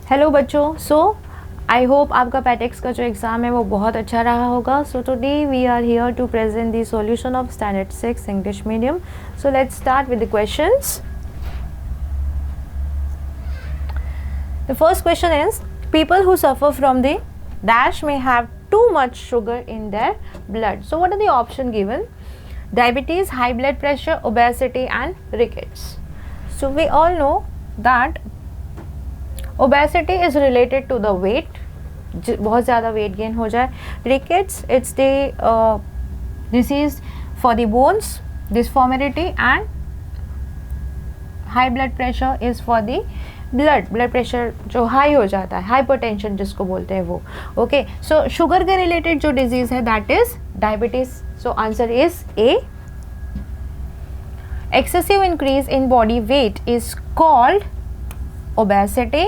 Hello बच्चों, I hope आपका पैटेक्स का जो एग्ज़ाम है वो बहुत अच्छा रहा होगा. So today we are here to present the solution of standard 6 English medium. So let's start with the questions. The first question is, people who suffer from the dash may have too much sugar in their blood. So what are the options given? Diabetes, high blood pressure, obesity and rickets. So we all know that obesity is related to the weight, बहुत ज़्यादा weight gain हो जाए. Rickets, it's the disease for the bones, deformity, and high blood pressure is for the blood pressure जो high हो जाता है, hypertension जिसको बोलते हैं वो. Okay, so sugar के related जो disease है that is diabetes. So answer is A. Excessive increase in body weight is called obesity.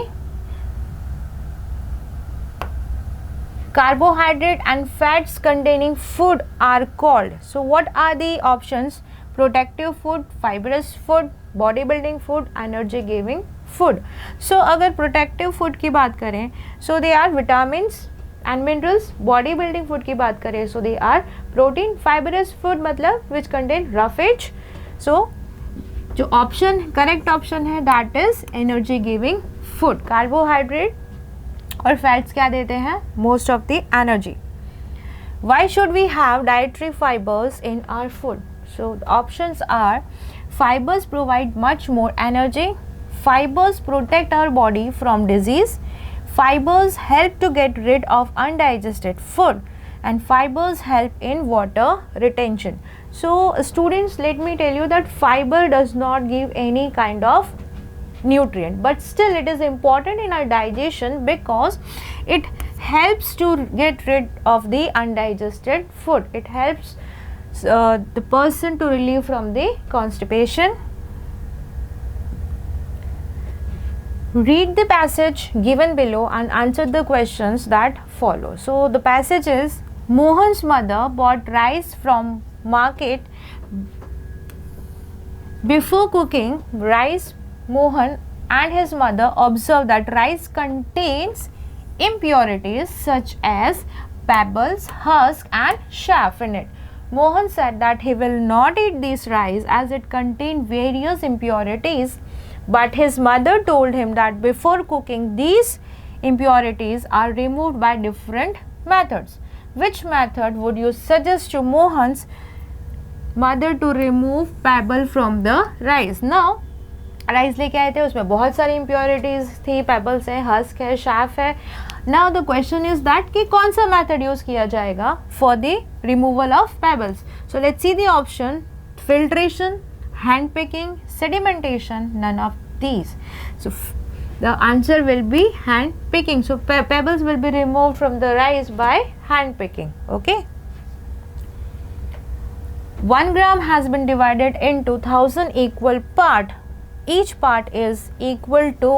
Carbohydrate and fats containing food are called. So what are the options? Protective food, fibrous food, bodybuilding food, energy giving food. So अगर protective food की बात करें, so they are vitamins and minerals. Bodybuilding food की बात करें, so they are protein. Fibrous food मतलब which contain roughage. So जो option correct option है that is energy giving food. Carbohydrate और फैट्स क्या देते हैं? Most of the energy. Why should we have dietary fibres in our food? So options are fibres provide much more energy, fibres protect our body from disease, fibres help to get rid of undigested food, and fibers help in water retention. So students, let me tell you that fiber does not give any kind of nutrient, but still it is important in our digestion because it helps to get rid of the undigested food. It helps the person to relieve from the constipation. Read the passage given below and answer the questions that follow. So the passage is, Mohan's mother bought rice from market. Before cooking rice, Mohan and his mother observed that rice contains impurities such as pebbles, husk and chaff in it. Mohan said that he will not eat this rice as it contains various impurities, but his mother told him that before cooking these impurities are removed by different methods. Which method would you suggest to Mohan's mother to remove pebble from the rice? Now rice लेके आए थे, उसमें बहुत सारी impurities थी, pebbles है, husk है, chaff है. Now the question is that कि कौन सा मेथड यूज किया जाएगा for the removal of pebbles. So let's see the option. Filtration, hand picking, sedimentation, none of these. So the answer will be hand picking. So pebbles will be removed from the rice by hand picking. Okay. 1 gram has been divided into 1000 equal part. Each part is equal to,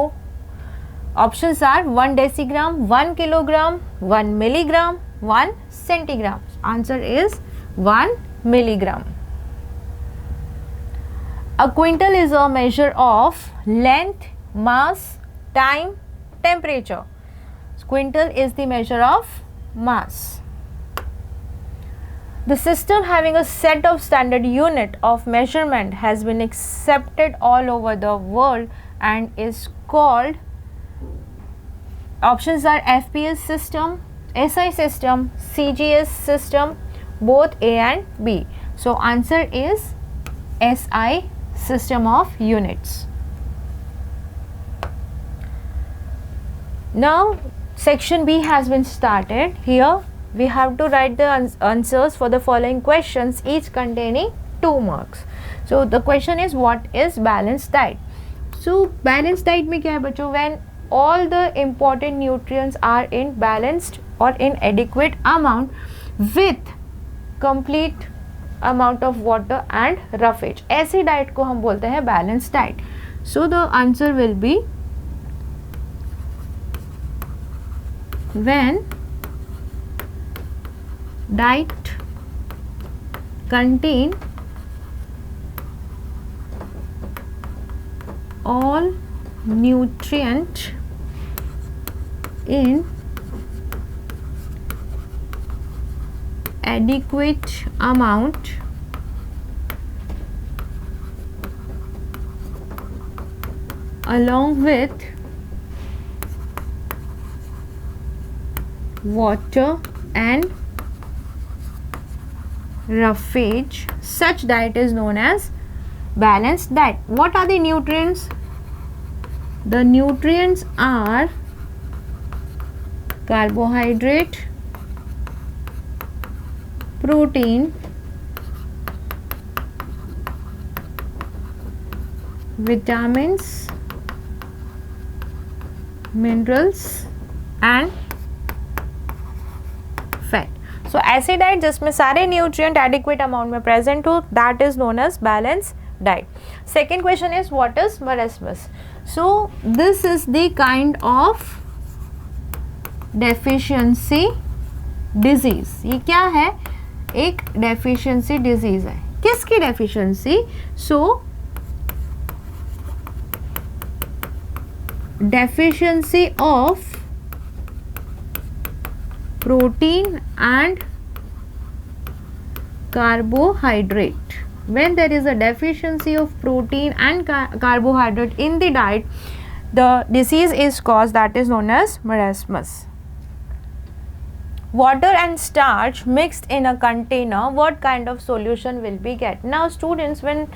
options are 1 decigram, 1 kilogram, 1 milligram, 1 centigram. Answer is 1 milligram. A quintal is a measure of length, mass, time, temperature. Quintal is the measure of mass. The system having a set of standard unit of measurement has been accepted all over the world and is called, options are FPS system, SI system, CGS system, both A and B. So answer is SI system of units. Now section B has been started. Here we have to write the answers for the following questions, each containing 2 marks. So the question is, what is balanced diet? So balanced diet में क्या है बच्चों? When all the important nutrients are in balanced or in adequate amount with complete amount of water and roughage, ऐसी diet को हम बोलते हैं balanced diet. So the answer will be, when diet contain all nutrient in adequate amount along with water and roughage. Such diet is known as balanced diet. What are the nutrients? The nutrients are carbohydrate, protein, vitamins, minerals and fat. So ऐसे diet जिसमें सारे nutrient adequate amount में present हो, that is known as balance diet. Second question is what is marasmus. So this is the kind of deficiency disease. ये क्या है? एक deficiency disease है. किसकी deficiency? So deficiency of protein and carbohydrate. When there is a deficiency of protein and carbohydrate in the diet, the disease is caused, that is known as marasmus. Water and starch mixed in a container, what kind of solution will be get? Now students, when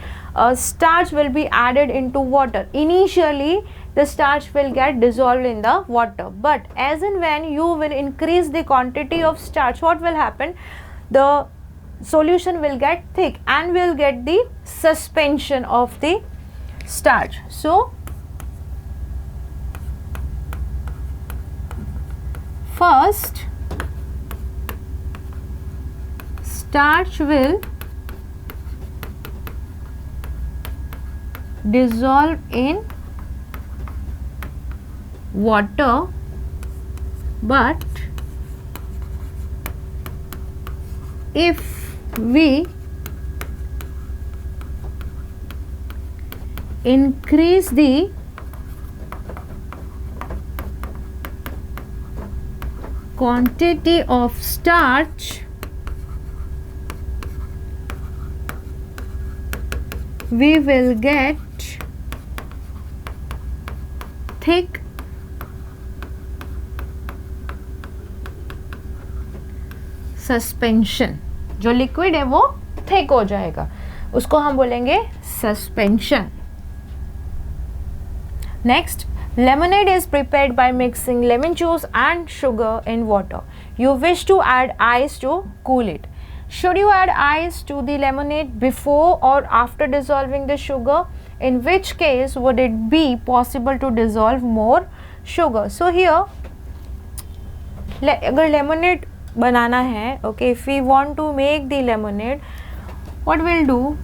starch will be added into water, initially the starch will get dissolved in the water, but as and when you will increase the quantity of starch, what will happen? The solution will get thick and will get the suspension of the starch. So first starch will dissolve in water, but if we increase the quantity of starch, we will get thick suspension. जो liquid है वो thick हो जाएगा, उसको हम बोलेंगे suspension. Next, lemonade is prepared by mixing lemon juice and sugar in water. You wish to add ice to cool it. Should you add ice to the lemonade before or after dissolving the sugar? In which case would it be possible to dissolve more sugar? So here, अगर lemonade बनाना है, okay, if we want to make the lemonade, what we'll do?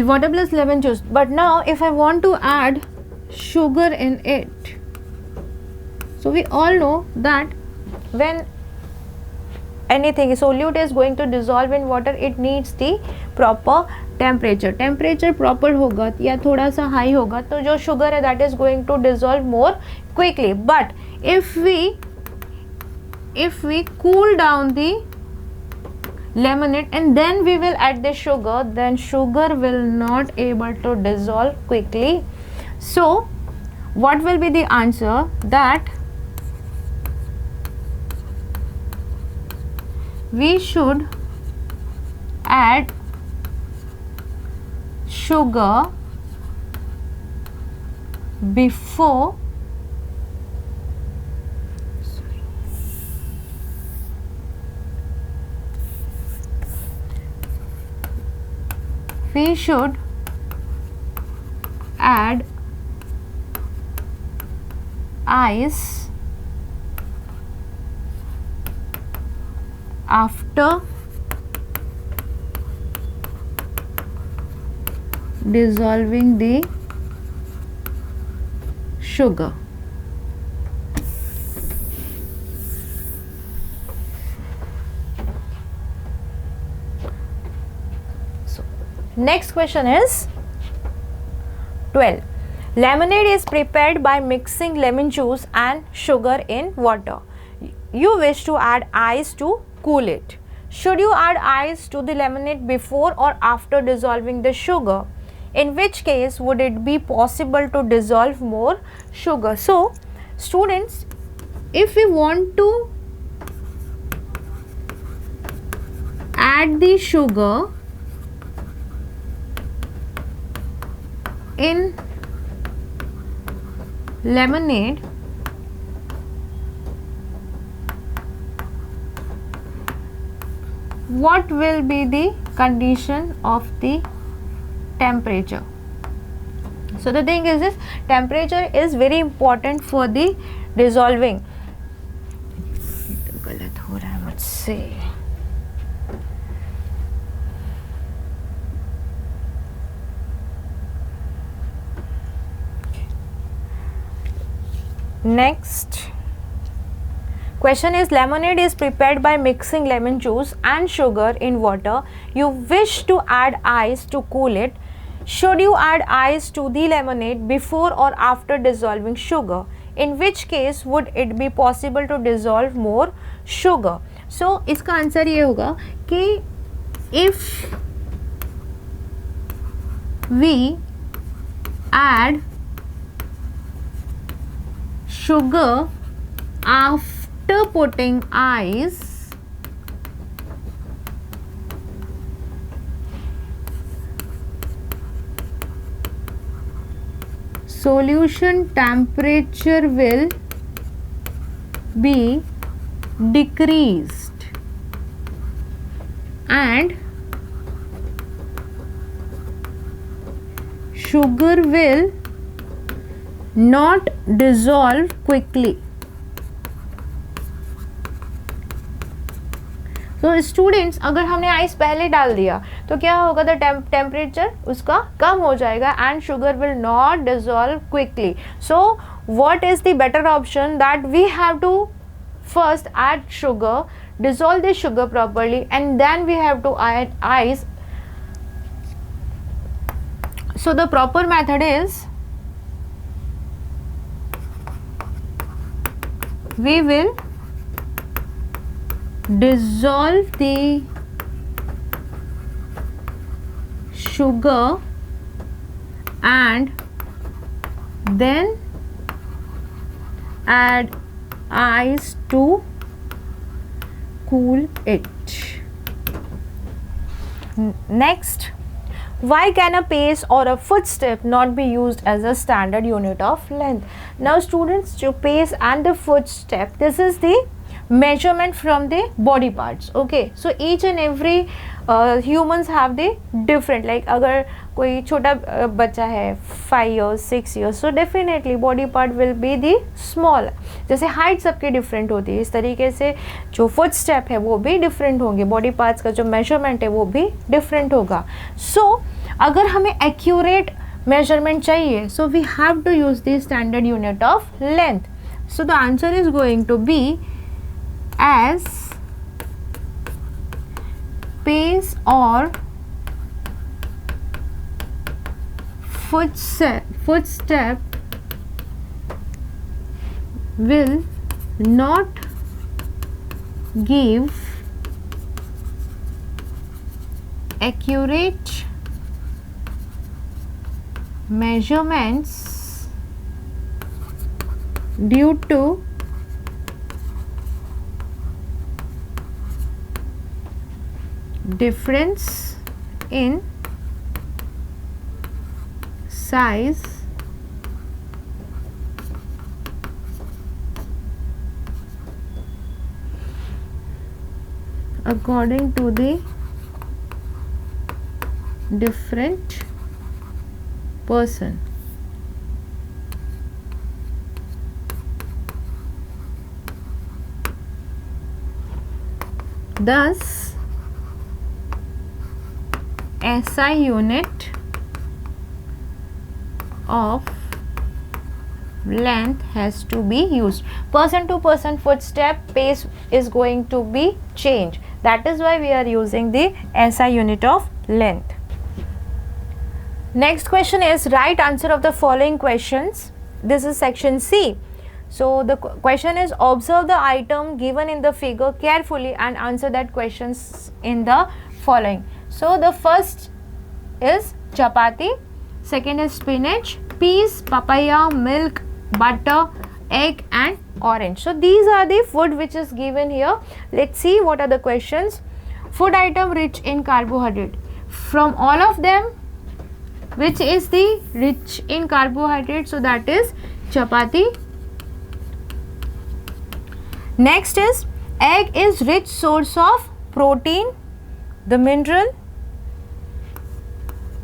Water plus lemon juice. But now if I want to add sugar in it, so we all know that when anything solute is going to dissolve in water, it needs the proper temperature. Temperature proper होगा या थोड़ा सा high होगा तो जो sugar है that is going to dissolve more quickly. But if we cool down the lemonade and then we will add the sugar, then sugar will not able to dissolve quickly. So what will be the answer? That we should add sugar before we should add ice after dissolving the sugar. So next question is 12. Lemonade is prepared by mixing lemon juice and sugar in water. You wish to add ice to cool it. Should you add ice to the lemonade before or after dissolving the sugar? In which case would it be possible to dissolve more sugar? So, students, if we want to add the sugar in lemonade, what will be the condition of the temperature? So the thing is this, temperature is very important for the dissolving. गलत हो रहा है मुझसे. Next question is, lemonade is prepared by mixing lemon juice and sugar in water. You wish to add ice to cool it. Should you add ice to the lemonade before or after dissolving sugar? In which case would it be possible to dissolve more sugar? So इसका answer ये होगा कि if we add sugar after putting ice, solution temperature will be decreased and sugar will not dissolve quickly. तो students, अगर हमने ice पहले डाल दिया तो क्या होगा, द टेम्परेचर उसका कम हो जाएगा and sugar will not dissolve quickly. So what is the better option? That we have to first add sugar, dissolve the sugar properly, and then we have to add ice. So the proper method is, we will dissolve the sugar and then add ice to cool it. Next, why can a pace or a footstep not be used as a standard unit of length? Now students, जो pace and the footstep, this is the measurement from the body parts. Okay, so each and every humans have the different, like अगर कोई छोटा बच्चा है 5 years 6 years, so definitely body part will be the small. जैसे height सबकी different होती है, इस तरीके से जो फुट स्टेप है वो भी डिफरेंट होंगे, बॉडी पार्ट्स का जो मेजरमेंट है वो भी डिफरेंट होगा. सो अगर हमें एक्यूरेट मेजरमेंट चाहिए, so we have to use the standard unit of length. So the answer is going to be as pace or footstep will not give accurate measurements due to difference in size according to the different person. Thus SI unit of length has to be used. Person to person footstep pace is going to be changed. That is why we are using the SI unit of length. Next question is right answer of the following questions. This is section C. So the question is observe the item given in the figure carefully and answer that questions in the following. So the first is chapati, second is spinach, peas, papaya, milk, butter, egg and orange. So these are the food which is given here. Let's see what are the questions. Food item rich in carbohydrate. From all of them, which is the rich in carbohydrate? So that is chapati. Next is egg is rich source of protein. The mineral,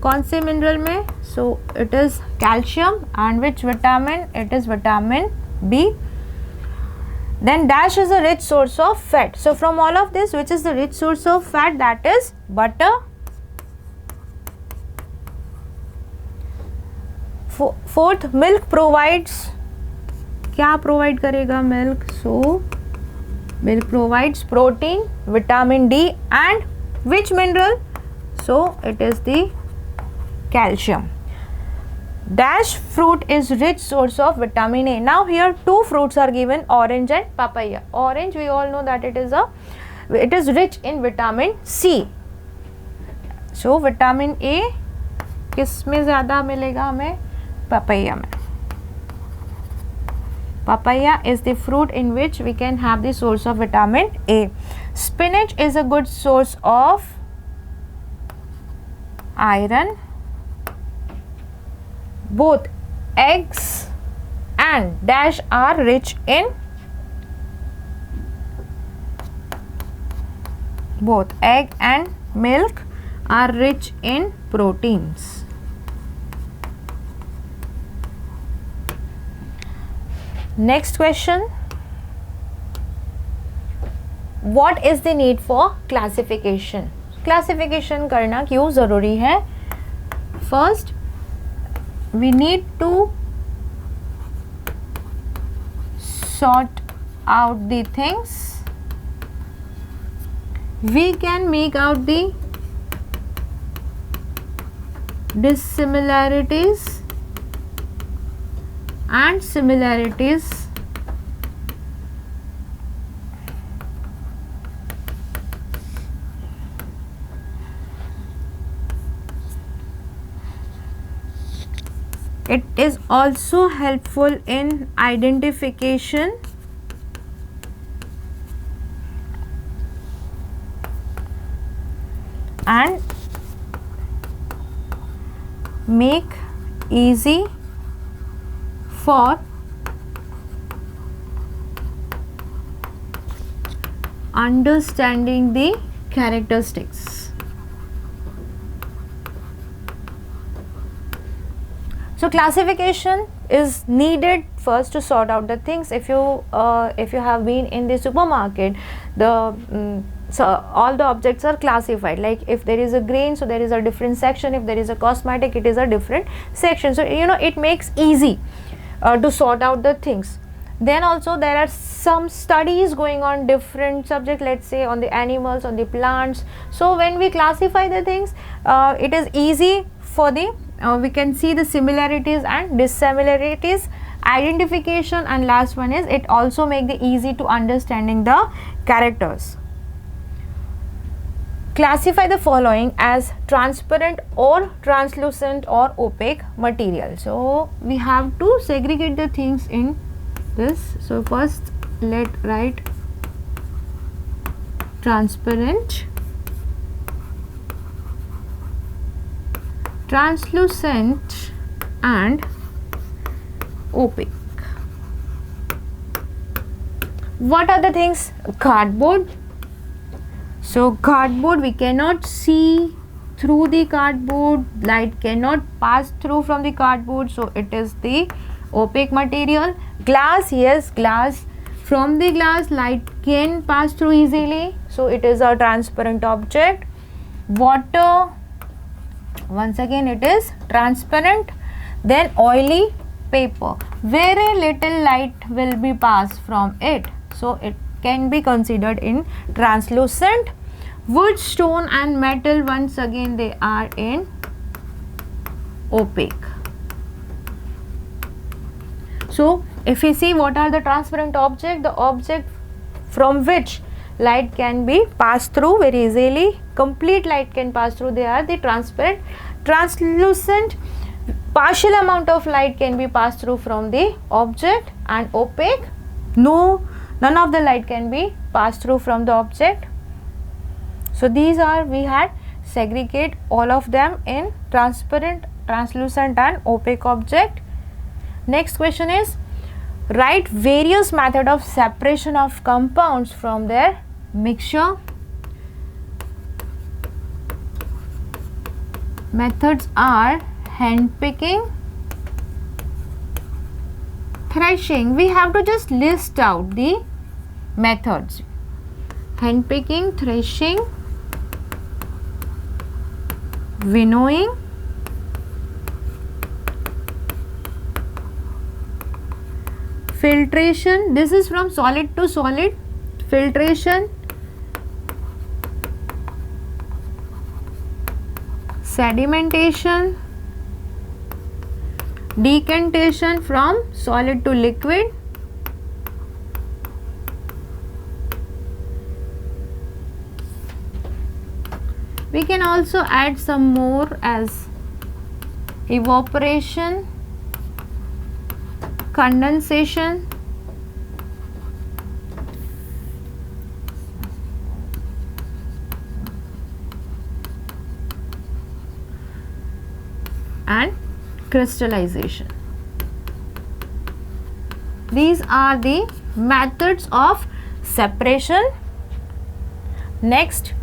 कौन से mineral में? So it is calcium. And which vitamin? It is vitamin B. Then dash is a rich source of fat. So from all of this, which is the rich source of fat? That is butter. Fourth, milk provides, क्या provide करेगा milk? So milk provides protein, vitamin D and which mineral? So it is the calcium. Dash fruit is rich source of vitamin A. Now here two fruits are given, orange and papaya. Orange we all know that it is rich in vitamin C. So vitamin A किस में ज़्यादा मिलेगा हमें? Papaya में. Papaya is the fruit in which we can have the source of vitamin A. Spinach is a good source of iron. Both eggs and dash are rich in, both egg and milk are rich in proteins. Next question. What is the need for classification? Classification करना क्यों ज़रूरी है? First, we need to sort out the things. We can make out the dissimilarities and similarities. It is also helpful in identification and make easy for understanding the characteristics. So classification is needed first to sort out the things. If you have been in the supermarket, so all the objects are classified. Like if there is a grain, so there is a different section. If there is a cosmetic, it is a different section. So it makes easy to sort out the things. Then also there are some studies going on different subject, let's say on the animals, on the plants. So when we classify the things, it is easy for the we can see the similarities and dissimilarities, identification, and last one is it also make the easy to understanding the characters. Classify the following as transparent or translucent or opaque material. So we have to segregate the things in this. So first let write transparent, translucent and opaque. What are the things? Cardboard. So cardboard, we cannot see through the cardboard, light cannot pass through from the cardboard, so it is the opaque material. Glass, yes, glass, from the glass light can pass through easily, so it is a transparent object. Water, once again it is transparent. Then oily paper, very little light will be passed from it, so it can be considered in translucent. Wood, stone and metal, once again they are in opaque. So if we see what are the transparent object, the object from which light can be passed through very easily, complete light can pass through, they are the transparent. Translucent, partial amount of light can be passed through from the object, and opaque, none of the light can be passed through from the object. So these are, we had segregate all of them in transparent, translucent and opaque object. Next question is, write various method of separation of compounds from their mixture. Methods are hand picking, threshing. We have to just list out the methods: hand picking, threshing, winnowing, filtration. This is from solid to solid, filtration, sedimentation, decantation from solid to liquid, we can also add some more as evaporation, condensation, and crystallization. These are the methods of separation. Next,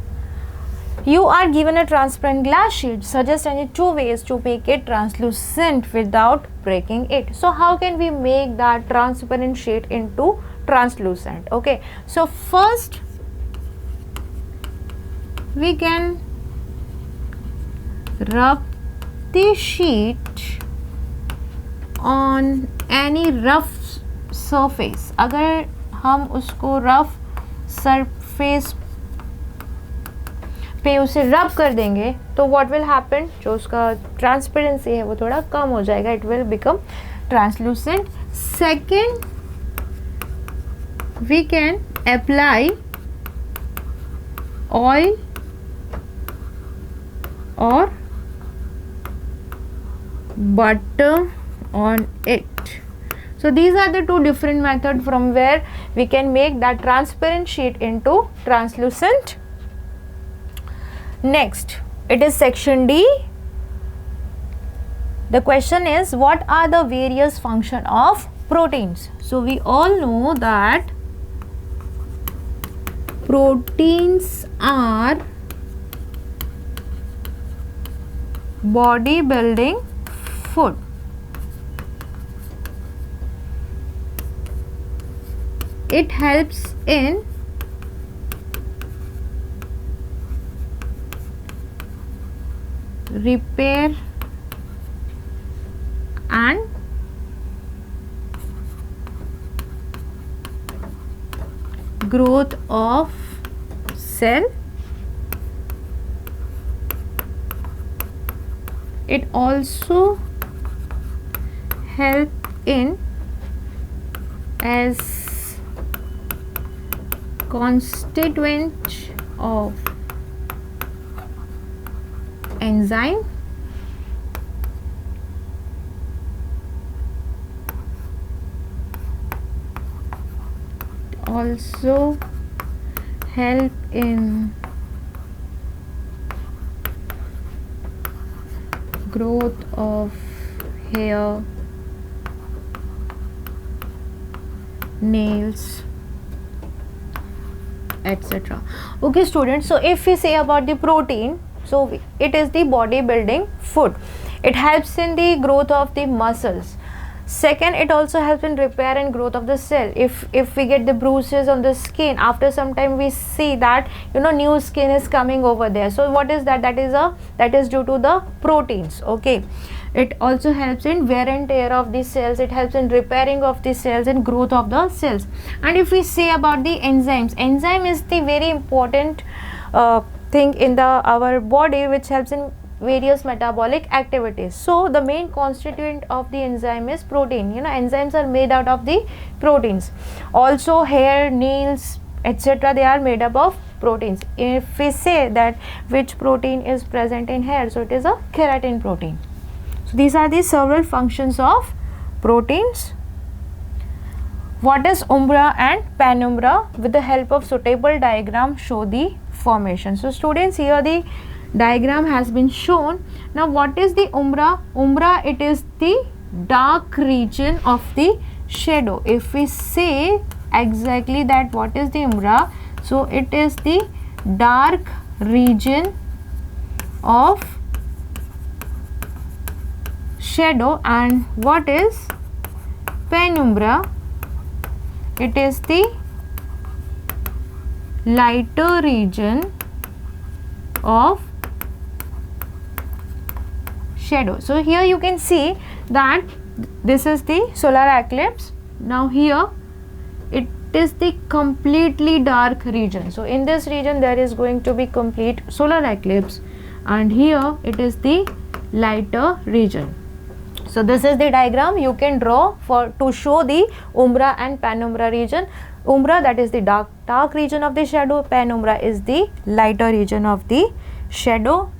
you are given a transparent glass sheet. Suggest any two ways to make it translucent without breaking it. So how can we make that transparent sheet into translucent? Okay, so first we can rub the sheet on any rough surface. अगर हम उसको rough surface पे उसे रब कर देंगे तो what will happen, जो उसका transparency है वो थोड़ा कम हो जाएगा, it will become translucent. Second, we can apply oil or butter on it. So these are the two different methods from where we can make that transparent sheet into translucent. Next, it is section D. The question is, what are the various functions of proteins? So we all know that proteins are body building food. It helps in repair and growth of cell. It also help in as constituent of enzyme. Also help in growth of hair, nails, etc. Okay students, so if we say about the protein, so it is the body building food. It helps in the growth of the muscles. Second, it also helps in repair and growth of the cell. If we get the bruises on the skin, after some time we see that new skin is coming over there. So what is that? That is due to the proteins. Okay. it also helps in wear and tear of the cells, it helps in repairing of the cells and growth of the cells. And if we say about the enzymes, enzyme is the very important thing in our body which helps in various metabolic activities. So the main constituent of the enzyme is protein. Enzymes are made out of the proteins. Also hair, nails, etc., they are made up of proteins. If we say that which protein is present in hair, so it is a keratin protein. So these are the several functions of proteins. What is umbra and penumbra? With the help of suitable diagram, show the formation. So students, here the diagram has been shown. Now what is the umbra? Umbra, it is the dark region of the shadow. If we say exactly that what is the umbra, so it is the dark region of shadow. And what is penumbra? It is the lighter region of shadow. So here you can see that this is the solar eclipse. Now here it is the completely dark region. So in this region there is going to be complete solar eclipse, and here it is the lighter region. So this is the diagram you can draw to show the umbra and penumbra region. Umbra, that is the dark region of the shadow. Penumbra is the lighter region of the shadow.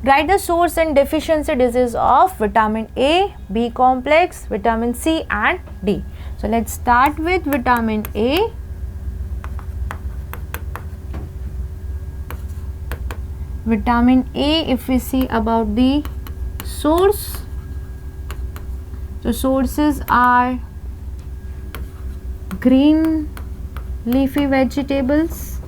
Write the source and deficiency disease of vitamin A, B complex, vitamin C and D. So let's start with vitamin A. Vitamin A, if we see about the source, so sources are green leafy vegetables,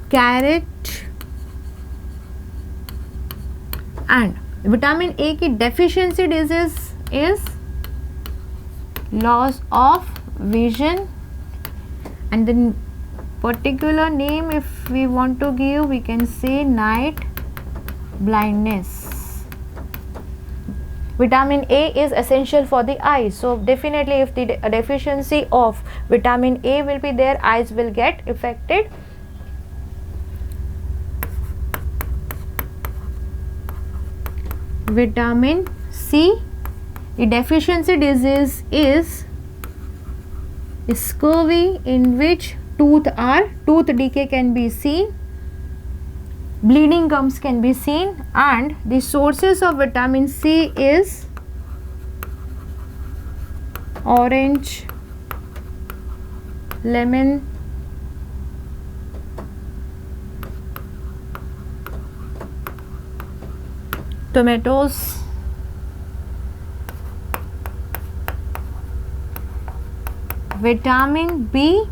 carrot, and vitamin A की deficiency disease is loss of vision, and the particular name if we want to give, we can say night blindness. Vitamin A is essential for the eyes, so definitely if the deficiency of vitamin A will be there, eyes will get affected. Vitamin C, the deficiency disease is scurvy, in which tooth decay can be seen, bleeding gums can be seen, and the sources of vitamin C is orange, lemon, tomatoes, vitamin B.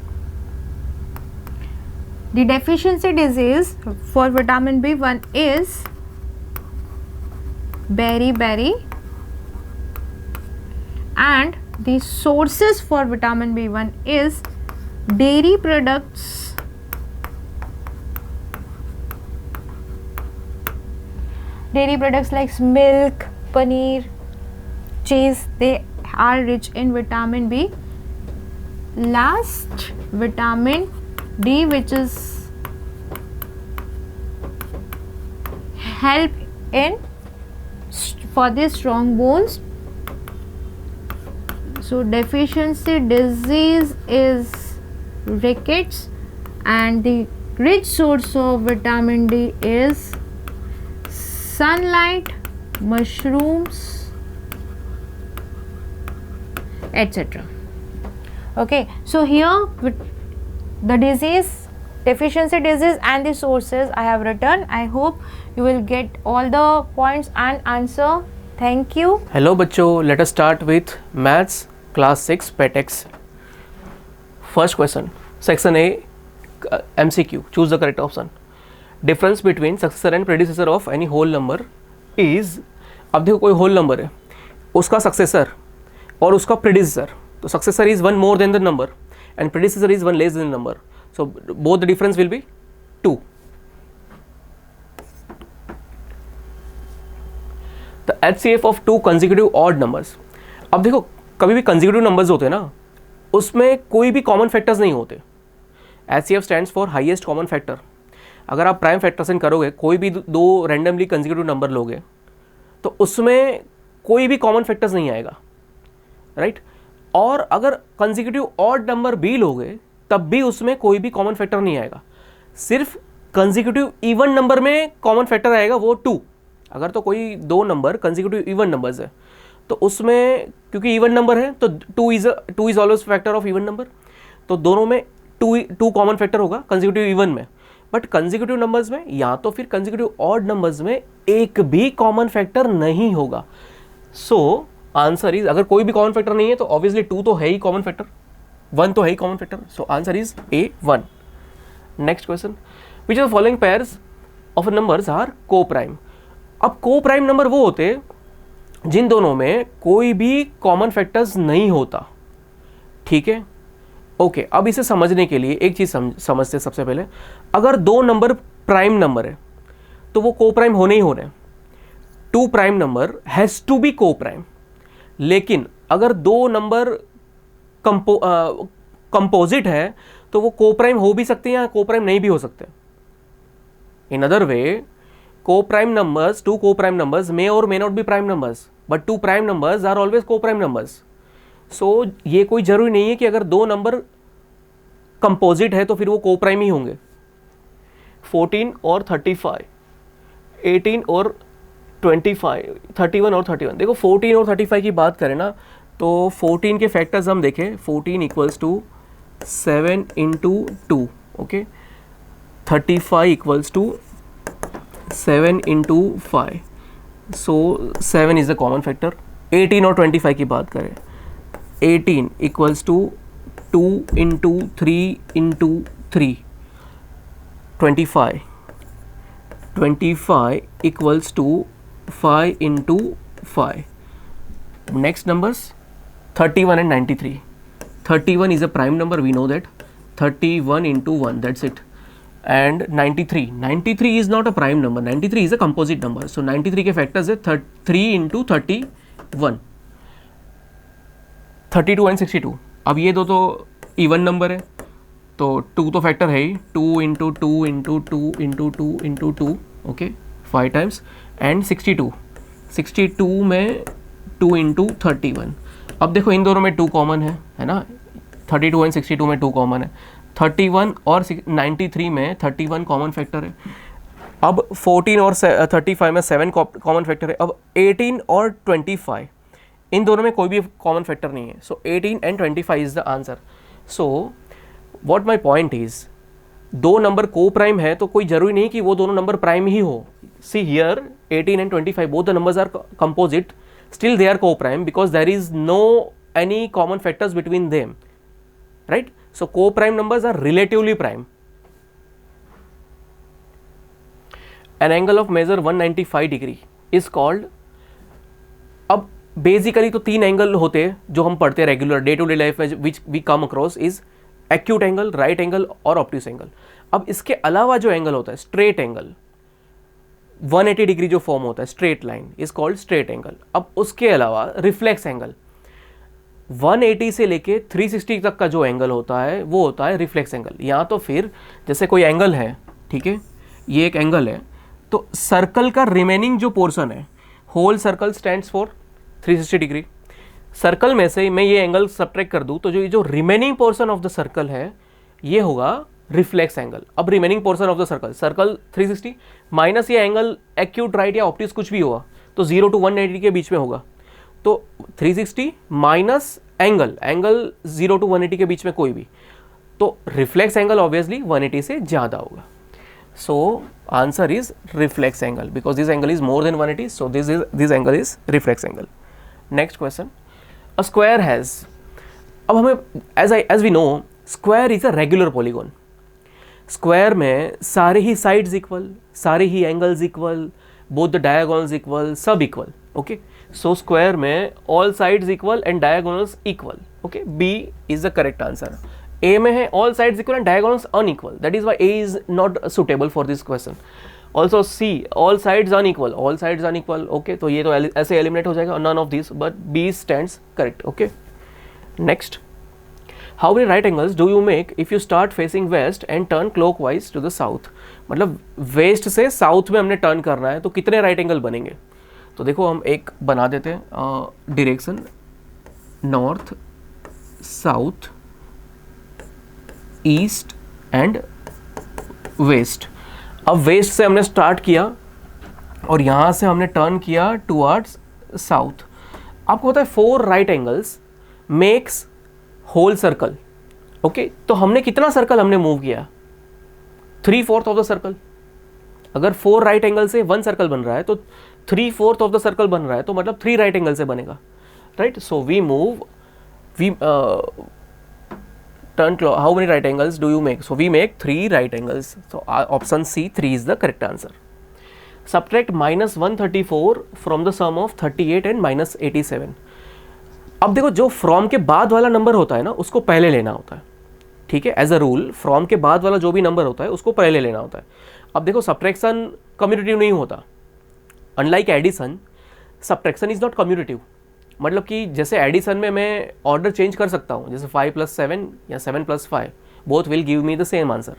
The deficiency disease for vitamin B1 is beriberi, and the sources for vitamin B1 is dairy products, like milk, paneer, cheese, they are rich in vitamin B. Last, vitamin D, which is help in for the strong bones. So deficiency disease is rickets, and the rich source of vitamin D is sunlight, mushrooms, etc. Okay, so here the disease, deficiency disease and the sources I have written. I hope you will get all the points and answer. Thank you. Hello बच्चों, let us start with maths class 6 PETX. First question, section A, MCQ, choose the correct option. Difference between successor and predecessor of any whole number is, अब देखो कोई whole number है, उसका successor और उसका predecessor, तो successor is one more than the number and predecessor is one less than the number, so both the difference will be 2. HCF of to consecutive odd numbers. अब देखो कभी भी consecutive numbers होते हैं ना, उसमें कोई भी कॉमन फैक्टर्स नहीं होते। HCF stands for highest common factor. अगर आप प्राइम फैक्टर्सन करोगे, कोई भी दो रैंडमली कंसेक्यूटिव नंबर लोगे तो उसमें कोई भी कॉमन फैक्टर्स नहीं आएगा, राइट। और अगर कंसेक्यूटिव ऑड नंबर भी लोगे तब भी उसमें कोई भी कॉमन फैक्टर नहीं आएगा। सिर्फ कंसेक्यूटिव इवन नंबर में कॉमन फैक्टर आएगा, वो 2। अगर तो कोई दो नंबर कंसेक्यूटिव इवन नंबर्स है तो उसमें क्योंकि इवन नंबर है तो 2 is always factor of even number, तो दोनों में 2 कॉमन फैक्टर होगा कंसेक्यूटिव इवन में। बट कंसेक्यूटिव नंबर्स में या तो फिर कंसेक्यूटिव ऑड नंबर्स में एक भी कॉमन फैक्टर नहीं होगा। सो आंसर इज, अगर कोई भी कॉमन फैक्टर नहीं है तो ऑब्वियसली 2 तो है ही कॉमन फैक्टर, 1 तो है ही common factor. So answer is A1। Next question, which of the following pairs of numbers are coprime. अब को प्राइम नंबर वो होते हैं जिन दोनों में कोई भी कॉमन फैक्टर्स नहीं होता, ठीक है। ओके, अब इसे समझने के लिए एक चीज समझते हैं सबसे पहले। अगर दो नंबर प्राइम नंबर है तो वो को प्राइम होने ही होने। 2 prime number has to be coprime. लेकिन अगर दो नंबर कंपोजिट है तो वो को प्राइम हो भी सकते हैं या को प्राइम नहीं भी हो सकते। इन अदर वे, को प्राइम नंबर्स, 2 को prime numbers may or may not be prime numbers, but 2 prime numbers are always को प्राइम नंबर्स। सो ये कोई जरूरी नहीं है कि अगर दो नंबर कंपोजिट है तो फिर वो को प्राइम ही होंगे। 14 और 35, 18 और 25, 31 और 31। देखो 14 और 35 की बात करें ना तो 14 के फैक्टर्स हम देखें, 14 equals to 7 into 2, okay. 35 equals to 7 into 5, so 7 is the common factor. 18 और 25 की बात करें, 18 equals to 2 into 3 into 3, 25 equals to 5 into 5। Next numbers 31 and 93. 31 is a prime number, we know that. 31 into 1, that's it. And 93 is not a prime number, 93 is a composite number. So 93 के factors है 3 into 31, 32 and 62. अब ये दो तो even number है तो 2 तो factor है ही, 2 into 2 into 2 into 2 into 2, okay, 5 times. And 62 में 2 इंटू 31। अब देखो इन दोनों में 2 कॉमन है ना, 32 एंड 62 में 2 कॉमन है। 31 और 93 में 31 कॉमन फैक्टर है। अब 14 और 35 में 7 कॉमन फैक्टर है। अब 18 और 25 इन दोनों में कोई भी कॉमन फैक्टर नहीं है। सो 18 and 25 is the answer. So what my point is, दो नंबर को प्राइम है तो कोई जरूरी नहीं कि वो दोनों नंबर प्राइम ही हो। See here 18 and 25 both the numbers are composite, still they are co-prime because there is no any common factors between them, right? So co-prime numbers are relatively prime. An angle of measure 195 degree is called, अब basically तो 3 angle होते हैं जो हम पढ़ते हैं regular day to day life में, which we come across is acute angle, right angle और ऑब्ट्यूस एंगल। अब इसके अलावा जो एंगल होता है स्ट्रेट एंगल, 180 डिग्री जो फॉर्म होता है straight line is called straight angle. अब उसके अलावा रिफ्लेक्स एंगल, 180 से लेके 360 तक का जो एंगल होता है वो होता है रिफ्लेक्स एंगल। या तो फिर जैसे कोई एंगल है, ठीक है, ये एक एंगल है तो सर्कल का रिमेनिंग जो पोर्शन है, whole circle stands for 360 degree. Circle में से मैं ये एंगल सब्ट्रैक्ट कर दूं तो जो remaining portion of the circle है ये होगा रिफ्लेक्स एंगल। अब remaining portion of the circle 360 minus ये एंगल एक्यूट राइट या ऑप्टिक्स कुछ भी होगा तो 0 to 180 के बीच में होगा। तो 360 माइनस एंगल 0 to 180 के बीच में कोई भी, तो रिफ्लेक्स एंगल ऑब्वियसली 180 से ज़्यादा होगा। So answer is reflex angle because this angle is more than 180, so this angle is reflex angle. Next question, a square has, अब हमें as we know square is a regular polygon. Square में सारे ही sides equal, सारे ही angles equal, both the diagonals equal, सब equal, okay. So square में all sides equal and diagonals equal, okay. B is the correct answer. ए में है all sides equal and diagonals unequal, that is why A is not suitable for this question. Also C all sides unequal, all sides unequal, okay, तो ये तो ऐसे eliminate हो जाएगा, none of this, but B stands correct, okay. Next, how many right angles do you make if you start facing west and turn clockwise to the south, मतलब west से south में हमने टर्न करना है तो कितने राइट एंगल बनेंगे। तो देखो हम एक बना देते हैं direction north south east and west. अब वेस्ट से हमने स्टार्ट किया और यहाँ से हमने टर्न किया टुवर्ड्स साउथ। आपको पता है 4 right angles makes whole circle, okay. तो हमने कितना सर्कल हमने मूव किया, 3/4 ऑफ द सर्कल। अगर 4 राइट एंगल से 1 सर्कल बन रहा है तो 3/4 ऑफ द सर्कल बन रहा है, तो मतलब 3 राइट एंगल से बनेगा, right. So we move, we turn how many right angles do you make? So we make 3 right angles. So option C 3 is the correct answer. Subtract -134 from the sum of 38 and -87. अब देखो जो from के बाद वाला number होता है ना उसको पहले लेना होता है, ठीक है। एज अ रूल फ्रॉम के बाद वाला जो भी नंबर होता है उसको पहले लेना होता है। अब देखो सब्ट्रैक्शन कम्यूटेटिव नहीं होता, unlike addition subtraction is not commutative. मतलब कि जैसे एडिशन में मैं ऑर्डर चेंज कर सकता हूँ, जैसे 5 + 7 या 7 + 5 both will give me the same answer.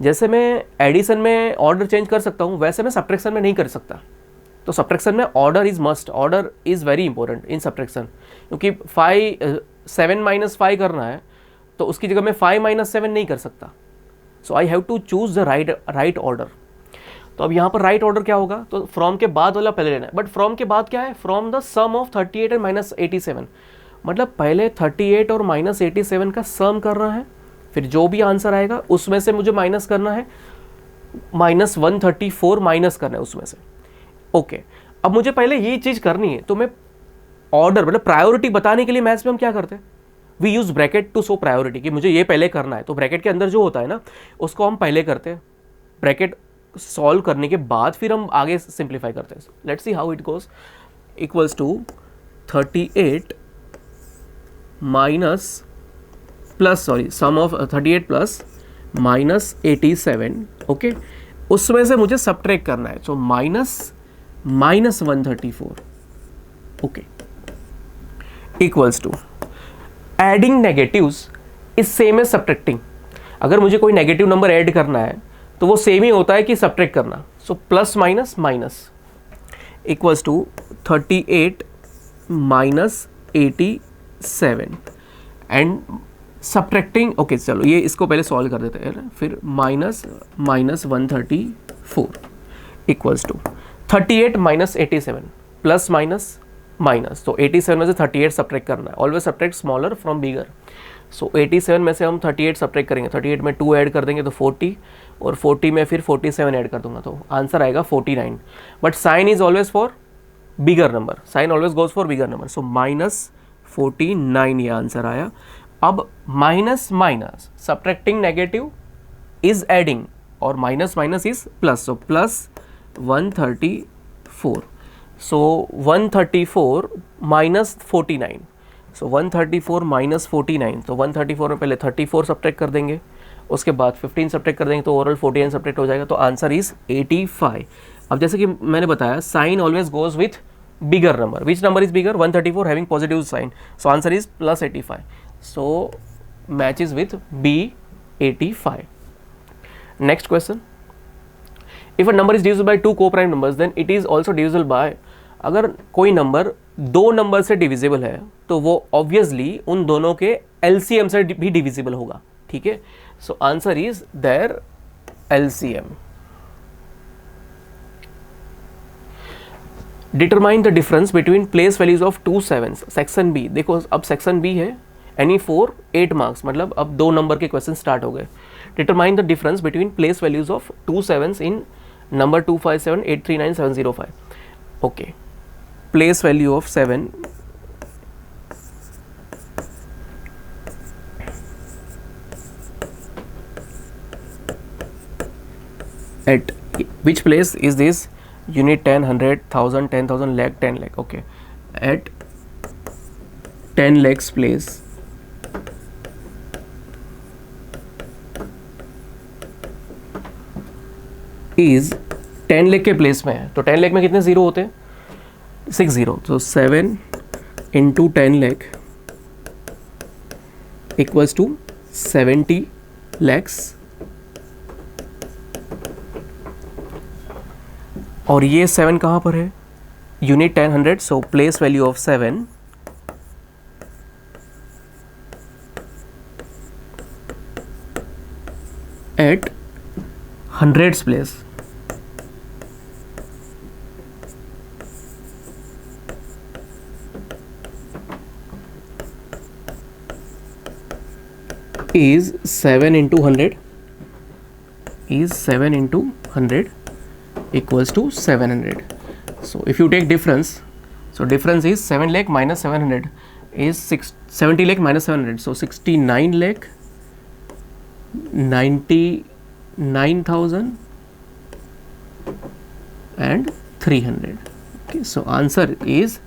जैसे मैं एडिशन में ऑर्डर चेंज कर सकता हूँ वैसे मैं सब्ट्रैक्शन में नहीं कर सकता। तो सब्ट्रैक्शन में order is must, order is very important in subtraction, क्योंकि 7 - 5 करना है तो उसकी जगह मैं 5 - 7 नहीं कर सकता। So I have to choose the right order. तो अब यहाँ पर राइट ऑर्डर क्या होगा, तो फ्रॉम के बाद वाला पहले लेना है। बट फ्रॉम के बाद क्या है, from the sum of 38 and -87, मतलब पहले 38 और -87 का सम करना है, फिर जो भी आंसर आएगा उसमें से मुझे माइनस करना है, -134 माइनस करना है उसमें से, ओके। अब मुझे पहले ये चीज़ करनी है तो मैं ऑर्डर मतलब प्रायोरिटी बताने के लिए मैथ्स में हम क्या करते हैं, we use bracket to show priority, कि मुझे ये पहले करना है। तो ब्रैकेट के अंदर जो होता है ना उसको हम पहले करते हैं, ब्रैकेट सॉल्व करने के बाद फिर हम आगे सिंप्लीफाई करते हैं। Let's see how it goes. Equals to 38 minus plus sorry sum of 38 plus -87, okay. उसमें से मुझे सब्ट्रैक्ट करना है, so -134, okay, equals to adding negatives is same as subtracting. अगर मुझे कोई नेगेटिव नंबर ऐड करना है तो वो सेम ही होता है कि सब्ट्रैक्ट करना। So plus minus minus equals to 38 - 87 and subtracting, okay. चलो ये इसको पहले सॉल्व कर देते हैं ना, फिर -134 equals to 38 - 87 plus minus minus, तो 87 में से 38 सब्ट्रैक्ट करना है, always subtract smaller from bigger. So 87 में से हम 38 सब्ट्रैक्ट करेंगे, 38 में 2 ऐड कर देंगे तो 40, और 40 में फिर 47 ऐड कर दूंगा तो आंसर आएगा 49। But sign is always for bigger number, sign always goes for bigger number, so -49 ये आंसर आया। अब minus minus subtracting negative is adding और minus minus is plus, so plus 134, so 134 minus 49, so 134 minus 49, तो 134 में पहले 34 subtract कर देंगे, उसके बाद 15 सब्ट्रैक्ट कर देंगे तो ओवरऑल 49 सब्ट्रैक्ट हो जाएगा, तो आंसर इज 85। अब जैसे कि मैंने बताया sign always goes with bigger number, which number is bigger, 134 having positive sign, so answer is +85, so matches with B 85। Next question, if a number is divisible by 2 coprime numbers then it is also divisible by, अगर कोई number 2 number से divisible है तो वो obviously उन दोनों के LCM से भी डिविजिबल होगा, ठीक है। So answer is their LCM. Determine the difference between place values of 2 7s, section B. देखो अब सेक्शन बी है, एनी 4 8 मार्क्स, मतलब अब 2 नंबर के क्वेश्चन स्टार्ट हो गए। Determine the difference between place values of 2 7s in number 257 839 705, okay. Place value of 7 at which place is this unit 10 100 1000 10,000 lakh 10 lakh, okay, at 10 lakhs place is 10 lakh के place में है, तो 10 लाख में कितने zero होते हैं? 6 ज़ीरो. तो 7 into 10 lakh equals to 70 lakhs. और ये 7 कहाँ पर है? Unit 10 so place value of 7 at hundreds place. is 7 into 100 is 7 into 100 equals to 700. So if you take difference, so difference is 7 lakh minus 700 is 70 lakh minus 700, so 69 lakh 99,000 and 300. Okay, so answer is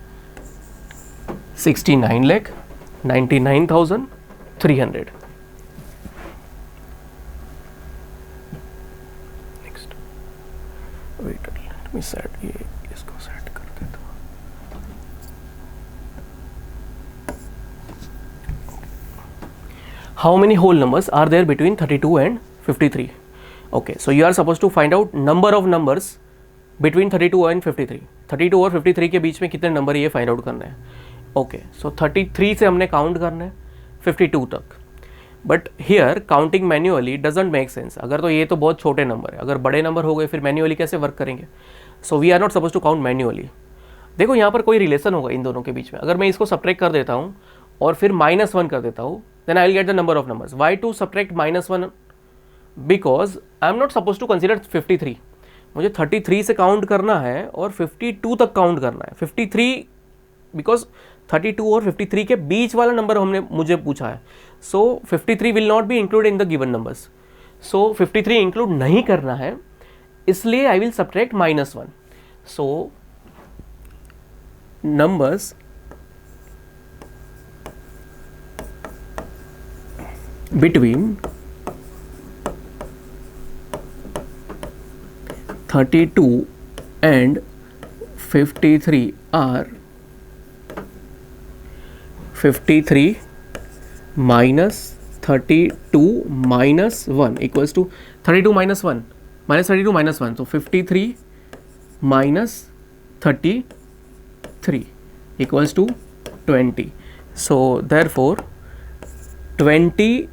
69 lakh 99,300. Wait let me set, ये इसको set कर देता हूँ. How many whole numbers are there between 32 and 53? Okay, so you are suppose to find out number of numbers between 32 and 53. 32 और 53 के बीच में कितने number ये फाइंड आउट करना है. ओके, सो 33 से हमने काउंट करना है 52 तक. But here counting manually doesn't make sense. अगर तो ये तो बहुत छोटे नंबर है, अगर बड़े नंबर हो गए फिर मैन्युअली कैसे वर्क करेंगे? So we are not suppose to count manually. देखो यहाँ पर कोई रिलेशन होगा इन दोनों के बीच में. अगर मैं इसको सब्ट्रैक्ट कर देता हूँ और फिर -1 कर देता हूँ, then I will get the number of numbers. Why to subtract -1? Because I am not suppose to consider 53. मुझे 33 से काउंट करना है और 52 तक काउंट करना है. 53 बिकॉज 32 और 53 के बीच वाला नंबर हमने मुझे पूछा है. सो 53 will not be include in the given numbers. So 53 include नहीं करना है, इसलिए I will subtract -1. So numbers between 32 and 53 are 53 minus 32 minus 1 equals to 32 minus 1 minus 32 minus 1. So 53 minus 33 equals to 20. So therefore 20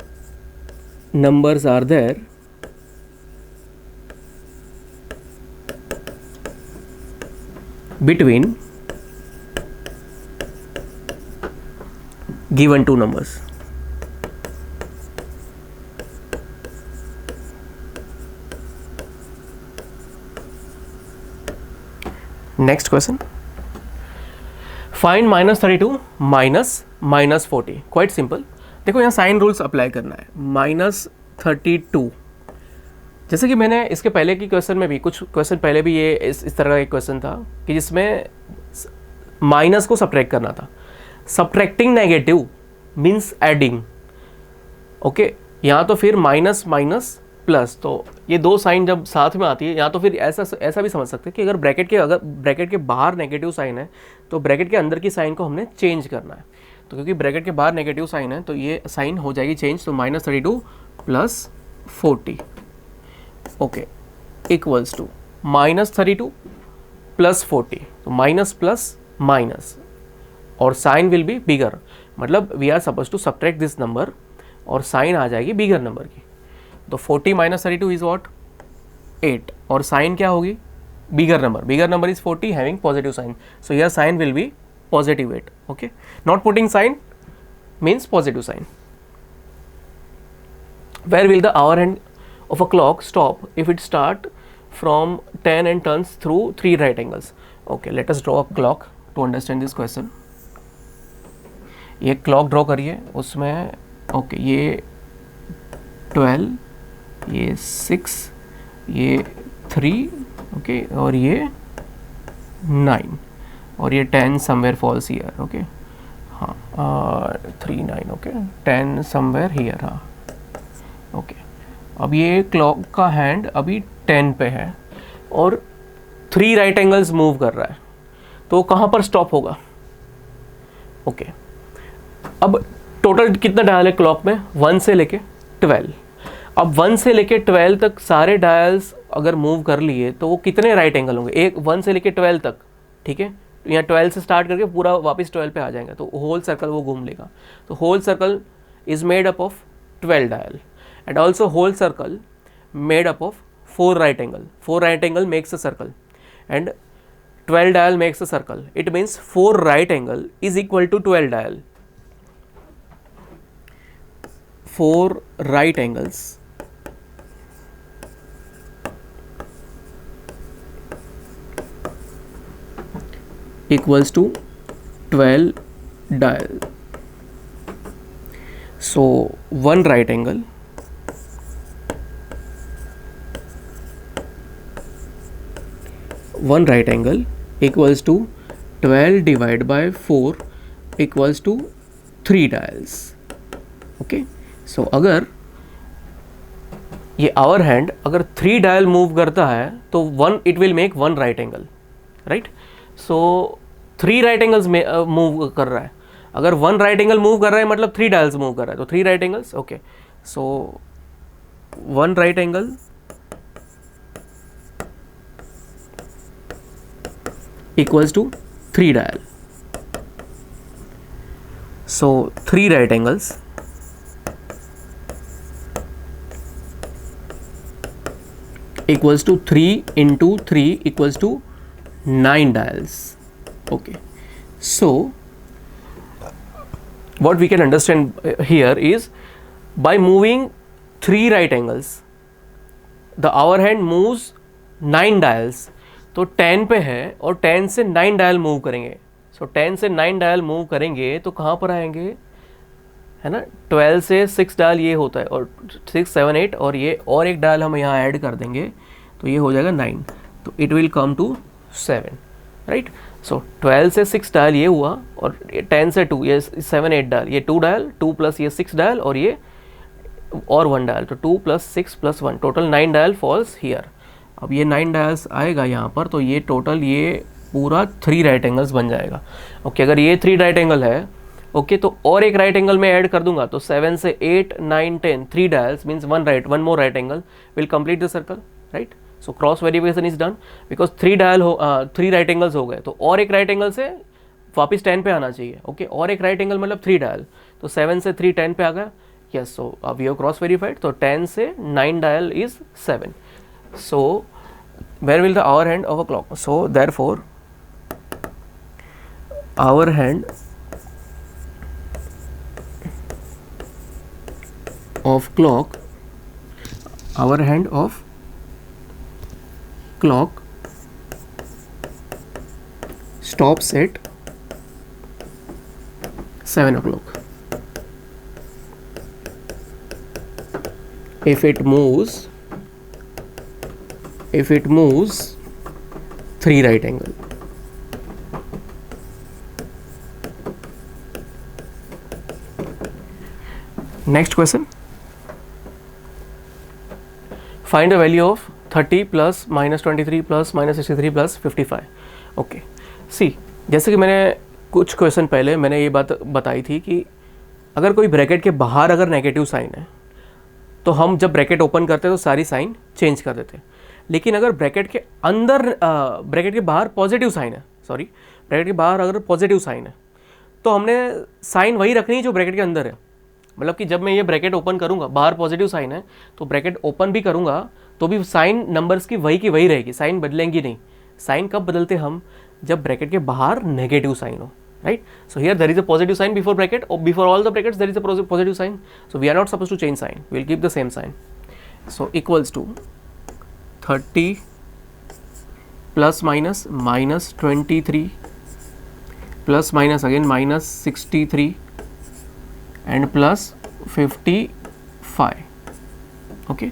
numbers are there between given two numbers. Next question. Find -32 minus -40. Quite simple. देखो यहाँ sign rules apply करना है. -32 जैसे कि मैंने इसके पहले की क्वेश्चन में भी, कुछ क्वेश्चन पहले भी ये इस तरह का एक क्वेश्चन था कि जिसमें माइनस को सब्ट्रैक्ट करना था. Subtracting negative means adding. Okay, यहाँ तो फिर माइनस माइनस प्लस, तो ये दो साइन जब साथ में आती है, यहाँ तो फिर ऐसा भी समझ सकते हैं कि अगर ब्रैकेट के बाहर नेगेटिव साइन है तो ब्रैकेट के अंदर की साइन को हमने चेंज करना है. तो क्योंकि ब्रैकेट के बाहर नेगेटिव साइन है तो ये साइन हो जाएगी चेंज. तो -32 plus 40 okay equals to -32 plus 40. तो माइनस प्लस माइनस और साइन विल बी बिगर, मतलब we are suppose to subtract this number और साइन आ जाएगी बिगर नंबर की. तो 40 - 32 इज व्हाट 8 और साइन क्या होगी bigger number is 40 having positive sign. So here sign will be positive 8. okay, not putting sign means positive sign. Where will the hour hand of a clock stop if it start from 10 and turns through 3 right angles? Okay, let us draw a clock to understand this question. ये clock draw करिए, उसमें okay, ये 12, ये 6, ये 3, okay, और ये 9 और ये 10 समवेयर फॉल्स हियर. ओके, हाँ 3 9 ओके 10 समवेयर हियर. हाँ ओके, अब ये क्लॉक का हैंड अभी 10 पे है और 3 राइट एंगल्स मूव कर रहा है, तो कहाँ पर स्टॉप होगा? ओके, अब टोटल कितना डायल है क्लॉक में? 1 से लेके 12। अब 1 से लेके 12 तक सारे डायल्स अगर मूव कर लिए तो वो कितने राइट एंगल होंगे? एक 1 से लेके 12 तक, ठीक है, यहाँ 12 से स्टार्ट करके पूरा वापस 12 पे आ जाएगा, तो होल सर्कल वो घूम लेगा। तो whole circle is made up of 12 dial and also whole circle made up of 4 right angle. 4 right angle makes a circle and 12 dial makes a circle. It means 4 right angle is equal to 12 dial. 4 right angles equals to 12 dial. So one right angle equals to 12 divided by 4 equals to 3 dials. Okay, so अगर ये our hand अगर 3 dial move करता है तो it will make 1 right angle, right? So 3 right angles में move कर रहा है। अगर 1 राइट एंगल मूव कर रहा है मतलब 3 डायल्स मूव कर रहा है, तो 3 right angles. Okay, so 1 right angle equals to 3 dial. So 3 right angles equals to 3 into 3 equals to 9 dials. Okay, so what we can understand here is by moving 3 right angles the hour hand moves 9 dials. तो 10 पे है और 10 से 9 dial move करेंगे। सो 10 से 9 dial move करेंगे तो कहाँ पर आएंगे, है ना? 12 से 6 डायल ये होता है और 6, 7, 8 और ये और एक डायल हम यहाँ ऐड कर देंगे तो ये हो जाएगा 9, तो it will come to 7, right? So 12 से 6 डायल ये हुआ और 10 से 2 ये 7, 8 डायल, ये 2 डायल, 2 प्लस ये 6 डायल और ये और 1 डायल, तो 2 + 6 + 1 टोटल 9 डायल फॉल्स हियर। अब ये 9 डायल्स आएगा यहाँ पर, तो ये टोटल ये पूरा 3 राइट एंगल्स बन जाएगा। ओके, अगर ये 3 राइट एंगल है, ओके, तो और एक राइट एंगल में ऐड कर दूंगा तो 7 से 8, 9, 10 3 dials means 1 more right angle will complete the circle, right? So cross verification is done because 3 right angles हो गए, तो और एक राइट एंगल से वापस 10 पे आना चाहिए। ओके, और एक राइट एंगल मतलब 3 डायल, तो 7 से 3 10 पे आ गया। यस, सो अब वी हैव क्रॉस वेरीफाइड, तो 10 से 9 dial is 7। So where will the hour hand of a clock? So therefore hour hand of clock stops at 7 o'clock. If it moves 3 right angle. Next question. Find the value of 30 plus -23 plus -63 plus 55. Okay, सी जैसे कि मैंने कुछ question पहले मैंने ये बात बताई थी कि अगर कोई ब्रैकेट के बाहर अगर नेगेटिव साइन है तो हम जब ब्रैकेट ओपन करते तो सारी साइन चेंज कर देते, लेकिन अगर ब्रैकेट के अंदर ब्रैकेट के बाहर पॉजिटिव साइन है, सॉरी ब्रैकेट के बाहर अगर पॉजिटिव साइन है तो हमने साइन वही रखनी है जो ब्रैकेट के अंदर है। मतलब कि जब मैं ये ब्रैकेट ओपन करूँगा, बाहर पॉजिटिव साइन है तो ब्रैकेट ओपन भी करूँगा तो भी साइन नंबर्स की वही रहेगी, साइन बदलेंगी नहीं। साइन कब बदलते हम, जब ब्रैकेट के बाहर नेगेटिव साइन हो, right? So here there is a positive sign before bracket, or before all the brackets there is a positive sign, so we are not supposed to change sign, we will keep the same sign. So equals to 30 plus minus -23 plus minus again -63 and plus 55, okay,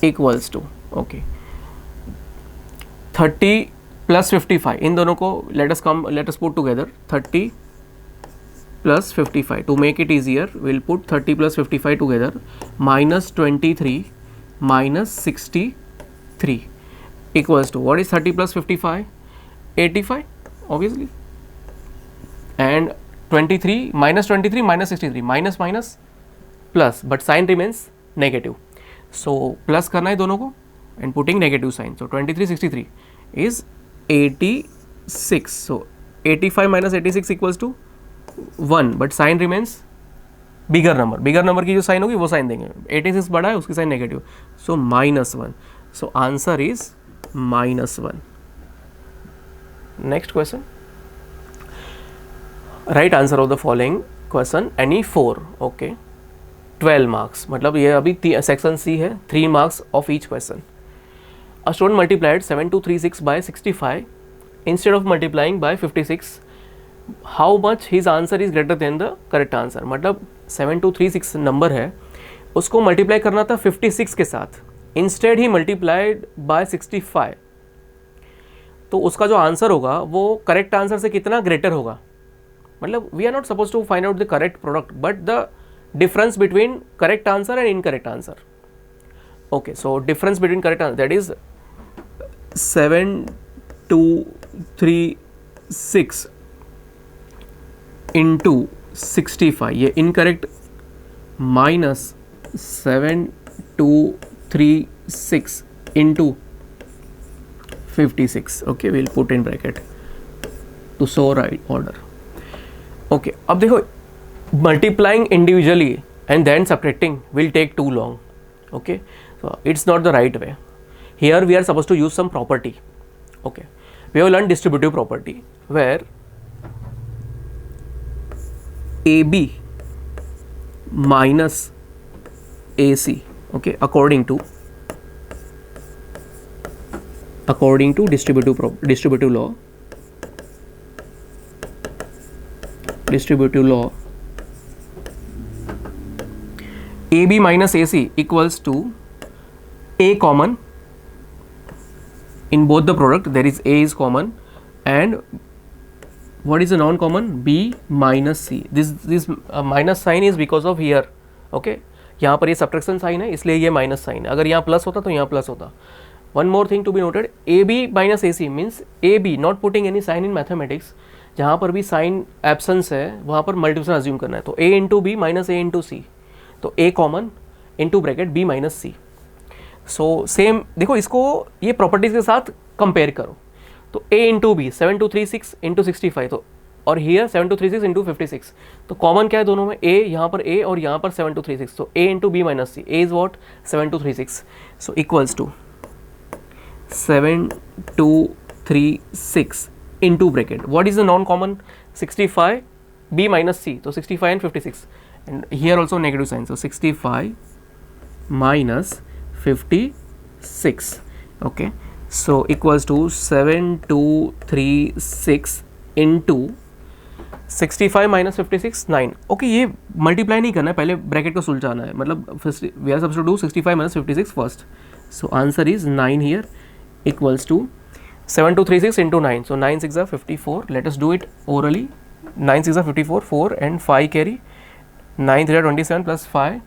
equals to, okay, 30 plus 55, इन दोनों को let us put together, 30 plus 55, to make it easier we'll put 30 plus 55 together, -23 minus 63 equals to what is 30 plus 55? 85 obviously, and 23 minus 63 minus minus plus, but sign remains negative, so plus करना है दोनों को and putting negative sign, so 23 63 is 86, so 85 minus 86 equals to 1, but sign remains bigger number की जो sign होगी वो sign देंगे, 86 बड़ा है उसकी sign negative, so -1, so answer is -1. Next question, write answer of the following question any 4, okay 12 marks, मतलब ये अभी सेक्शन सी है, 3 marks of each question. A student multiplied 7236 by 65 instead of multiplying by 56, how much his answer is greater than the correct answer. मतलब 7236 number है, उसको multiply करना था 56 के साथ, इंस्टेड ही मल्टीप्लाइड बाय 65, तो उसका जो आंसर होगा वो करेक्ट आंसर से कितना ग्रेटर होगा. मतलब we are not suppose to find out the correct product but the difference between correct answer and incorrect answer. Okay, so difference between correct answer that is 7236 into 65, ये incorrect, minus 7236 into 56. Okay, will put in bracket to show right order. Okay, अब देखो multiplying individually and then subtracting will take too long. Okay, so it's not the right way. Here we are supposed to use some property. Okay, we have learned distributive property where AB minus AC, okay, according to distributive law, AB minus AC equals to A common in both the product, there is A is common, and what is the non-common? B minus C. This minus sign is because of here. Okay, यहाँ पर ये subtraction sign है इसलिए ये minus sign है. अगर यहाँ plus होता तो यहाँ plus होता. One more thing to be noted, AB minus AC means AB not putting any sign in mathematics. जहाँ पर भी sign absence है वहाँ पर multiplication assume करना है. तो A into B minus A into C. तो A common into bracket B minus C. So same देखो, इसको ये प्रॉपर्टीज के साथ कंपेयर करो. तो A इंटू बी 7236 इंटू 65, तो और हियर 7236 इंटू 56, तो कॉमन क्या है दोनों में? A, यहाँ पर A और यहाँ पर 7236, तो A into B minus C. A is what? 7236. So equals to 7236 into bracket what is the non common? 65 B minus C, तो 65 and 56, and here also negative sign, so 65 minus 56. Okay, so equals to 7236 into 65 minus 56 9. Okay, ये multiply नहीं करना है, पहले bracket को सुलझाना है. मतलब we are supposed to do 65 minus 56 first. So answer is 9 here equals to 7236 into 9. So 9 6 are 54. Let us do it orally. 9 6 are 54, 4 and 5 carry. 9 3 are 27 plus 5.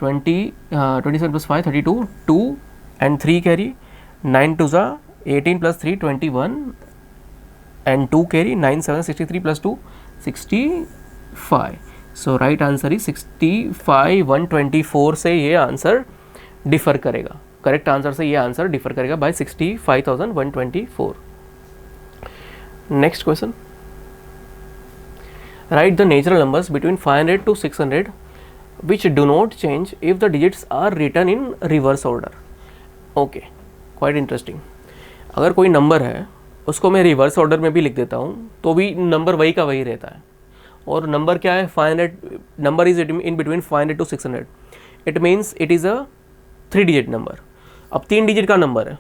27 plus 5 32, 2 and 3 carry, 9 2s are 18 plus 3 21 and 2 carry, 9 7 63 plus 2 65. So right answer is 65 124 से ये answer differ करेगा, correct answer से ये answer differ करेगा by 65,124. Next question, write the natural numbers between 500 to 600 which do not change if the digits are written in reverse order. Okay, quite interesting. अगर कोई number है उसको मैं reverse order में भी लिख देता हूँ तो भी नंबर वही का वही रहता है. और नंबर क्या है? 500. Number is in between 500 to 600. It means it is a 3 digit number. अब 3 डिजिट का नंबर है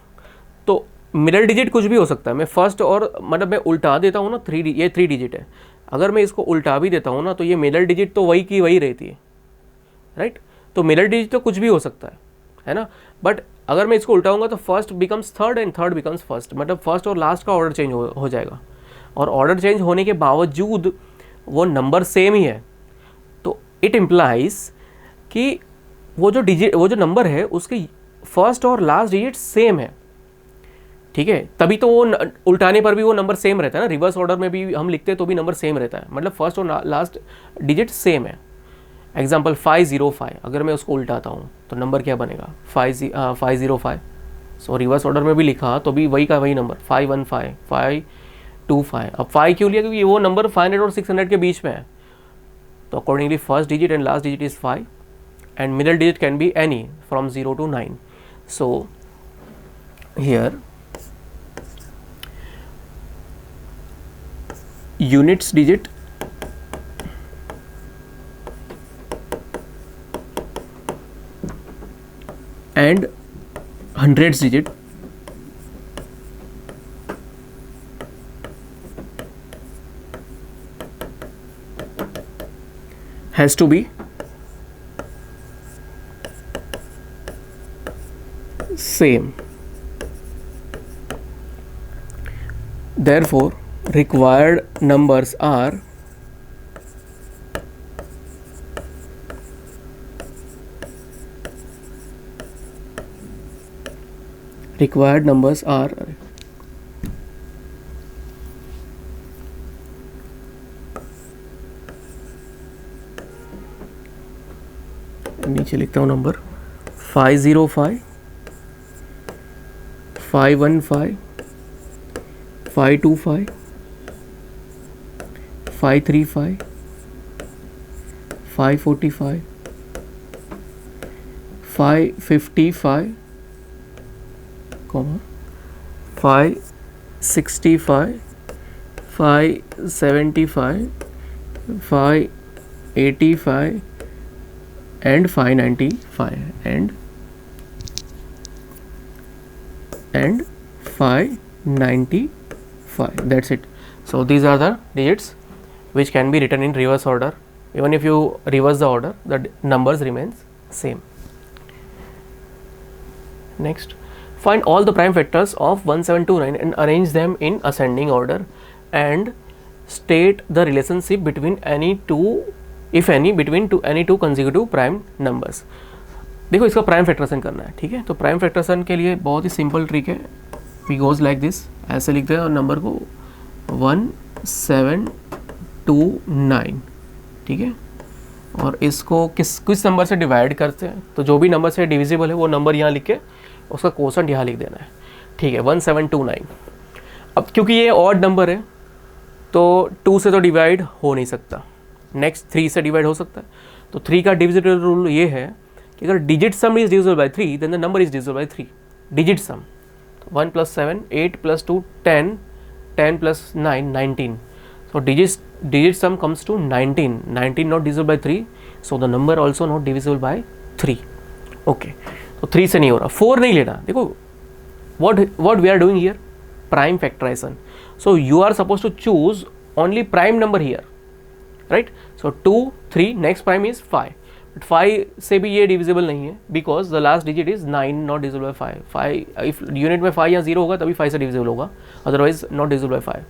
तो मिडल डिजिट कुछ भी हो सकता है. मैं फर्स्ट और मतलब मैं उल्टा देता हूँ ना, ये 3 डिजिट है. अगर मैं इसको उल्टा भी देता हूँ ना तो ये मिडल डिजिट तो वही की वही रहती है, राइट? तो मिडल डिजिट तो कुछ भी हो सकता है ना. बट अगर मैं इसको उल्टाऊंगा तो first becomes third and third becomes first, मतलब फर्स्ट और लास्ट का ऑर्डर चेंज हो जाएगा. और ऑर्डर चेंज होने के बावजूद वो नंबर सेम ही है. तो इट इम्प्लाइज कि वो जो नंबर है उसके फर्स्ट और लास्ट डिजिट सेम है. ठीक है, तभी तो वो उल्टाने पर भी वो नंबर सेम रहता है ना, रिवर्स ऑर्डर में भी हम लिखते हैं तो भी नंबर सेम रहता है, मतलब फर्स्ट और लास्ट डिजिट सेम है। एग्जाम्पल 505, अगर मैं उसको उल्टाता हूँ तो नंबर क्या बनेगा 505। सो रिवर्स ऑर्डर में भी लिखा तो भी वही का वही नंबर 515 525। अब 5 क्यों लिया, क्योंकि वो नंबर 500 और 600 के बीच में है, तो accordingly first digit and last digit is 5 and middle digit can be any from 0 to 9. So here units digit and hundreds digit has to be same. Therefore, required numbers are नीचे लिखता हूँ number 505 515 525 535 545 555 565 575 585 and 595 and 595. That's it. So these are the digits which can be written in reverse order. Even if you reverse the order, the numbers remains same. Next, find all the prime factors of 1729 and arrange them in ascending order and state the relationship between any two, if any, between any two consecutive prime numbers. देखो इसका prime factorisation करना है, ठीक है। तो prime factorisation के लिए बहुत ही सिंपल ट्रिक है, वी गोज लाइक दिस, ऐसे लिखते हैं और नंबर को 1729, ठीक है, और इसको किस नंबर से डिवाइड करते हैं, तो जो भी नंबर से डिविजिबल है वो नंबर यहाँ लिख के उसका कोशेंट यहाँ लिख देना है, ठीक है, 1729। अब क्योंकि ये ऑड नंबर है तो 2 से तो डिवाइड हो नहीं सकता, नेक्स्ट 3 से डिवाइड हो सकता है, तो 3 का डिविजिबल रूल ये है कि अगर digit sum is divisible by 3 then the number is divisible by 3, digit sum. 1 + 7 8 + 2 10 10 + 9 19, so digit sum comes to 19 not divisible by 3, so the number also not divisible by 3. okay, तो 3 से नहीं हो रहा, 4 नहीं लेना। देखो what we are doing here, prime factorization, so you are supposed to choose only prime number here, right? So 2 3 next prime is 5, but 5 से भी ये divisible नहीं है because the last digit is 9 not divisible by 5 if unit में 5 या 0 होगा तभी 5 से divisible होगा, otherwise not divisible by 5.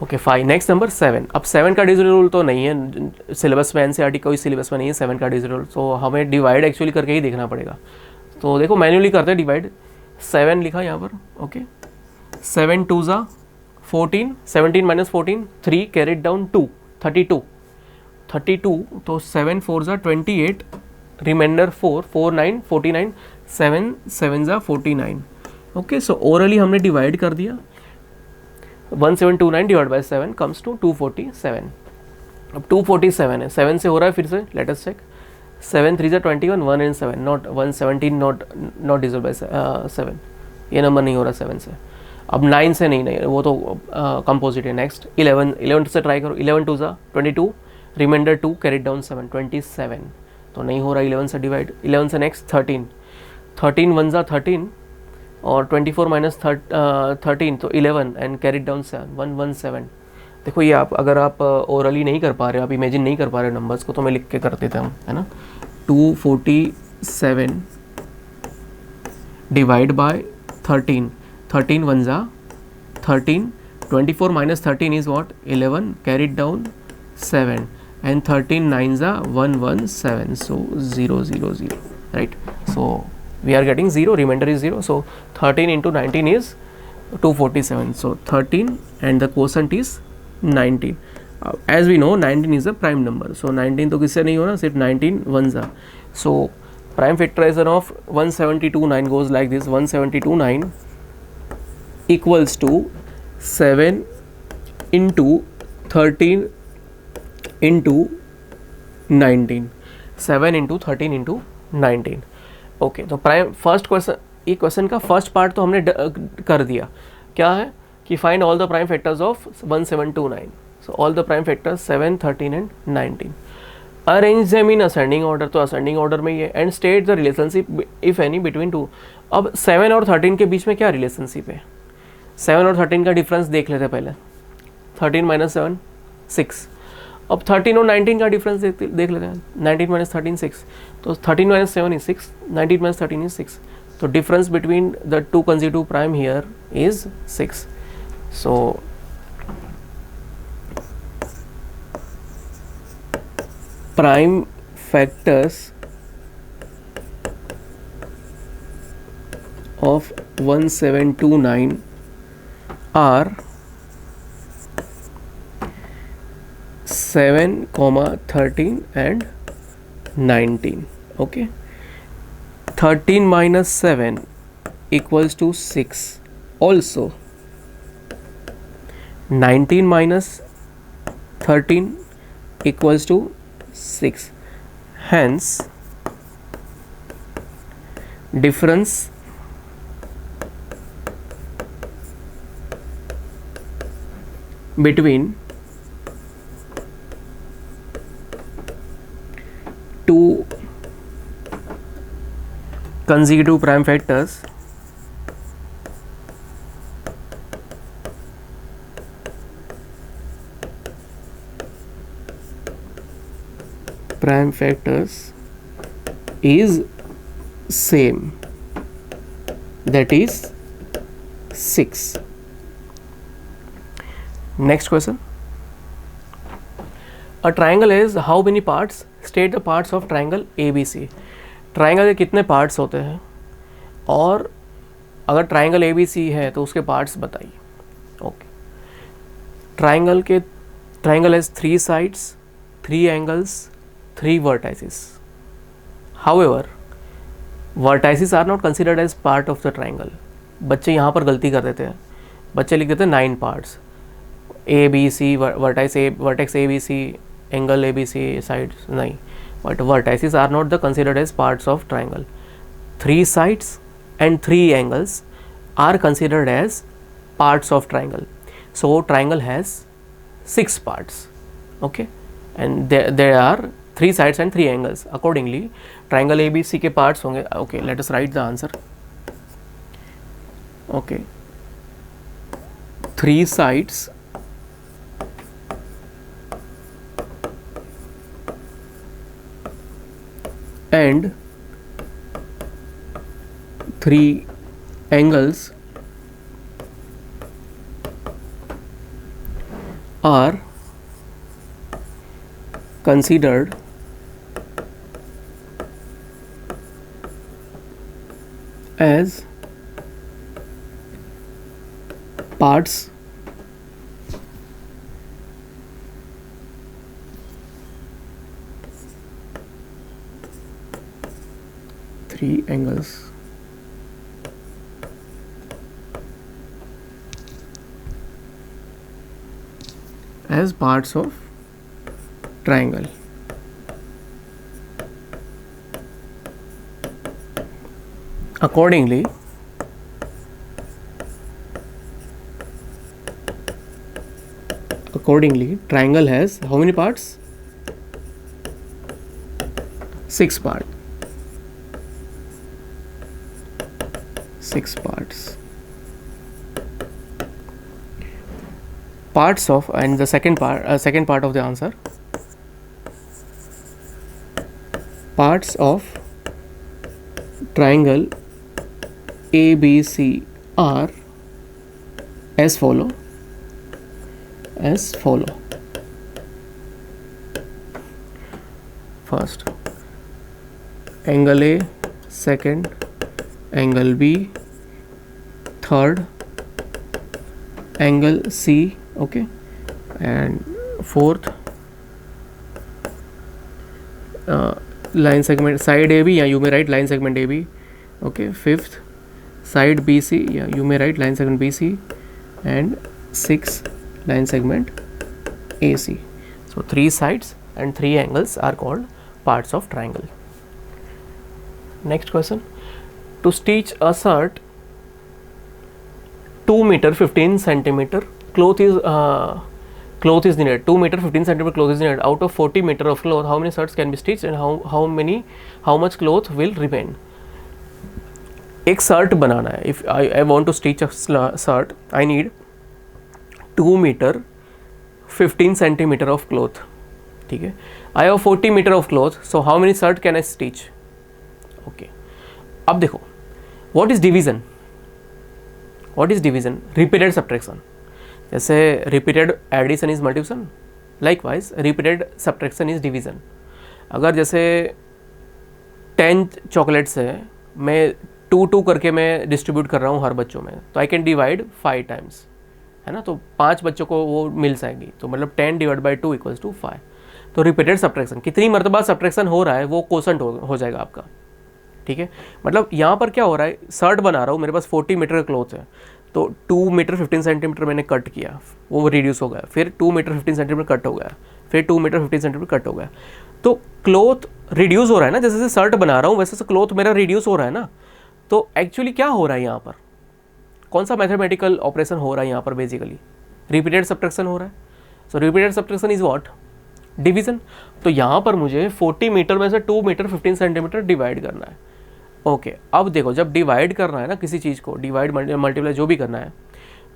Okay 5, next number 7। अब 7 का डिविजिबल रूल तो नहीं है सिलेबस में, एनसीईआरटी कोई सिलेबस में नहीं है 7 का डिविजिबल रूल, तो हमें डिवाइड एक्चुअली करके ही देखना पड़ेगा। तो देखो मैन्युअली करते हैं डिवाइड, 7 लिखा यहाँ पर, ओके, 7 2 ज़ा 14, 17 - 14 3 कैरिड डाउन 2 32, तो 7 4 ज़ा 28, रिमाइंडर 4 4 9 49, 7 7 ज़ा 49। ओके, सो ओरली हमने डिवाइड कर दिया, 1729 डिवाइड बाय 7 कम्स टू 247। अब 247 है, 7 से हो रहा है फिर से, let us check, 7 3 21 1 and 7 not 117 not divisible by 7, ये नंबर नहीं हो रहा 7 से। अब 9 से नहीं वो तो कंपोजिट है। नेक्स्ट 11 से ट्राई करो, 11 2 ज़ा 22, रिमाइंडर 2 कैरिड डाउन 7 27, तो नहीं हो रहा 11 से डिवाइड। 11 से नेक्स्ट 13 1 ज़ा 13 और 24 - 13 तो 11 एंड कैरिड डाउन 7 117। देखो ये आप अगर आप ओरली नहीं कर पा रहे हो, आप इमेजिन नहीं कर पा रहे हो नंबर्स को, तो मैं लिख के कर देता हूँ, है ना। 247 डिवाइड बाय 13, 13 1 ज़ा 13, 24 - 13 is what 11 carried down 7 and 13 9 ज़ा 117, so 0 0 0, right? So we are getting 0, remainder is 0, so 13 into 19 is 247. So 13 and the quotient is 19. As we know 19 is a prime number. So 19 तो किससे नहीं होना, सिर्फ 19 ones are. So prime factorization of 172.9 goes like this. 172.9 equals to 7 into 13 into 19. 7 into 13 into 19. Okay, तो prime first question, ये question का first part तो हमने कर दिया. क्या है कि find all the prime factors of 1729. So all the prime factors 7, 13 and 19. Arrange them in ascending order, तो असेंडिंग ऑर्डर में ये. And state the relationship if any between two. अब 7 और 13 के बीच में क्या रिलेशनशिप है? 7 और 13 का डिफरेंस देख लेते पहले. 13 माइनस 7 6. अब 13 और 19 का डिफरेंस देख लेते हैं. 19 माइनस 13 6. तो 13 माइनस 7 इज 6, 19 माइनस 13 इज 6. तो difference between the two consecutive prime here is 6. So prime factors of 1729 are 7, 13 and 19. Okay, 13 minus 7 equals to 6. Also 19 minus 13 equals to 6. Hence difference between two consecutive prime factors is same, that is 6. Next question. A triangle is how many parts? State the parts of triangle ABC. Triangle के कितने parts होते हैं, और अगर triangle ABC है तो उसके parts बताइए. Okay, triangle has 3 sides, 3 angles, 3 vertices. However, vertices are not considered as part of the triangle. बच्चे यहाँ पर गलती कर देते हैं. बच्चे लिख देते हैं 9 parts. A B C vertex A B C, angle A B C, sides नहीं. But vertices are not the considered as parts of triangle. 3 sides and 3 angles are considered as parts of triangle. So triangle has 6 parts. Okay, and there are 3 sides and 3 angles. Accordingly triangle ABC के parts होंगे. Okay, let us write the answer. Okay, 3 sides and 3 angles are considered as parts angles as parts of triangle. Accordingly triangle has how many parts? 6 parts. 6 parts. Parts of, and the second part of the answer, parts of triangle ABC are as follow. First, angle A. Second, angle B. Third, angle C, okay, and fourth line segment side AB, yeah, you may write line segment AB, okay. Fifth side BC, yeah, you may write line segment BC, and sixth line segment AC. So 3 sides and 3 angles are called parts of triangle. Next question, to stitch a shirt 2 meter 15 centimeter cloth is needed. 2 meter 15 centimeter cloth is needed. Out of 40 meter of cloth, how many shirts can be stitched and how much cloth will remain? एक shirt बनाना है. If I want to stitch a shirt, I need 2 meter 15 centimeter of cloth. ठीक है. I have 40 meter of cloth, so how many shirt can I stitch? Okay. अब देखो, what is division? What is division? Repeated subtraction. जैसे repeated addition is multiplication, likewise repeated subtraction is division. अगर जैसे 10 chocolates है, मैं 2 करके मैं distribute कर रहा हूँ हर बच्चों में, तो आई कैन डिवाइड 5 टाइम्स, है ना. तो 5 बच्चों को वो मिल जाएंगी, तो मतलब 10 डिवाइड बाई 2 इक्वल्स टू 5. तो रिपीटेड सब्ट्रैक्शन, कितनी मरतबा सब्ट्रैक्शन हो रहा है वो कोसेंट हो जाएगा आपका. ठीक है, मतलब यहाँ पर क्या हो रहा है, शर्ट बना रहा हूँ, मेरे पास 40 मीटर का क्लॉथ है, तो 2 मीटर 15 सेंटीमीटर मैंने कट किया, वो रिड्यूस हो गया. फिर 2 मीटर 15 सेंटीमीटर कट हो गया, फिर 2 मीटर 15 सेंटीमीटर कट हो गया. तो क्लॉथ रिड्यूस हो रहा है ना, जैसे जैसे शर्ट बना रहा हूँ वैसे क्लॉथ मेरा रिड्यूस हो रहा है ना. तो एक्चुअली क्या हो रहा है यहाँ पर, कौन सा मैथमेटिकल ऑपरेशन हो रहा है यहाँ पर? बेसिकली रिपीटेड सब्ट्रैक्शन हो रहा है. So repeated subtraction is what? Division. तो यहाँ पर मुझे 40 मीटर में से 2 मीटर 15 सेंटीमीटर डिवाइड करना है. ओके, अब देखो, जब डिवाइड करना है ना किसी चीज़ को, डिवाइड मल्टीप्लाई जो भी करना है,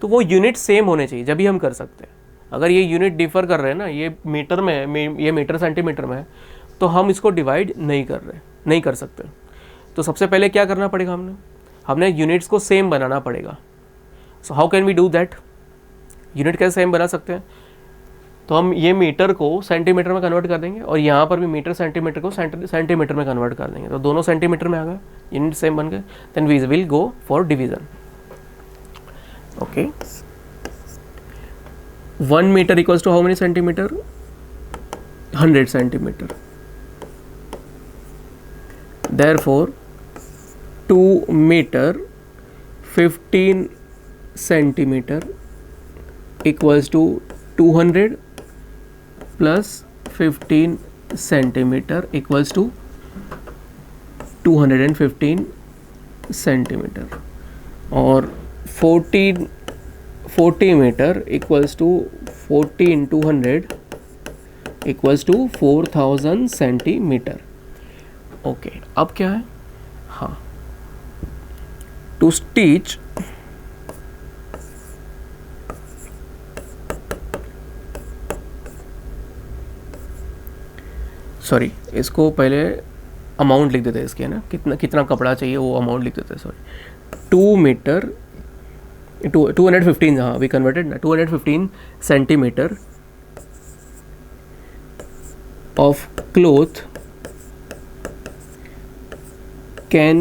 तो वो यूनिट सेम होने चाहिए, जब ही हम कर सकते हैं. अगर ये यूनिट डिफर कर रहे हैं ना, ये मीटर में है, ये मीटर सेंटीमीटर में है, तो हम इसको डिवाइड नहीं कर सकते. तो सबसे पहले क्या करना पड़ेगा, हमने यूनिट्स को सेम बनाना पड़ेगा. So how can we do that? Unit कैसे सेम बना सकते हैं? तो हम ये मीटर को सेंटीमीटर में कन्वर्ट कर देंगे, और यहाँ पर भी मीटर सेंटीमीटर को सेंटीमीटर में कन्वर्ट कर देंगे, तो दोनों सेंटीमीटर में आ गए, यूनिट सेम बन गए. Then we will go for division. Okay, 1 metre equals to how many centimetre? 100 centimetre. Therefore 2 meter 15 centimeter equals to 200 plus 15 centimeter equals to 215 centimeter, और 40 meter equals to 40 into 100 equals to 4000 centimeter. Okay, अब क्या है? हाँ, to stitch sorry, इसको पहले amount लिख देते हैं इसके, है ना, कितना कपड़ा चाहिए वो अमाउंट लिख देते हैं. सॉरी, 2 मीटर 215, हाँ वी कन्वर्टेड ना, 215 centimetre of cloth can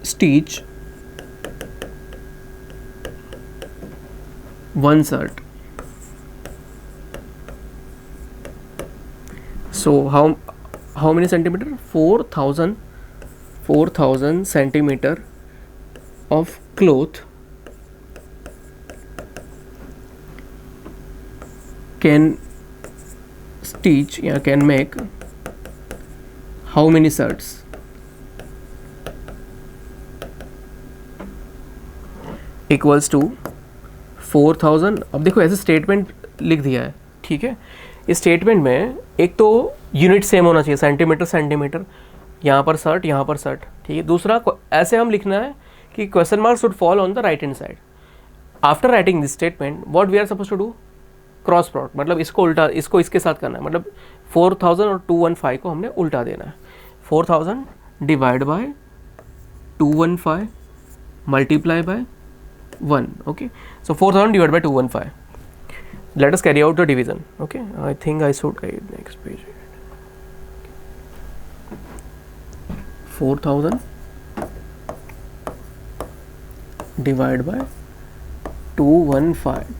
stitch one shirt. So how many centimeter? 4000 centimeter of cloth can stitch, yeah, can make how many shirts? Equals to 4000. अब देखो, ऐसे स्टेटमेंट लिख दिया है, ठीक है. इस स्टेटमेंट में एक तो यूनिट सेम होना चाहिए, सेंटीमीटर, यहाँ पर शर्ट, यहाँ पर शर्ट, ठीक है. दूसरा, ऐसे हम लिखना है कि question mark should fall on the right hand side. After writing this statement what we are suppose to do? Cross product, मतलब इसको उल्टा, इसको इसके साथ करना है, मतलब 4000 और 215 को हमने उल्टा देना है. 4000 divide by 215 multiply by 1. Okay, so 4000 divided by 215. Let us carry out the division. Okay, I think I should write next page. 4000 divided by 215.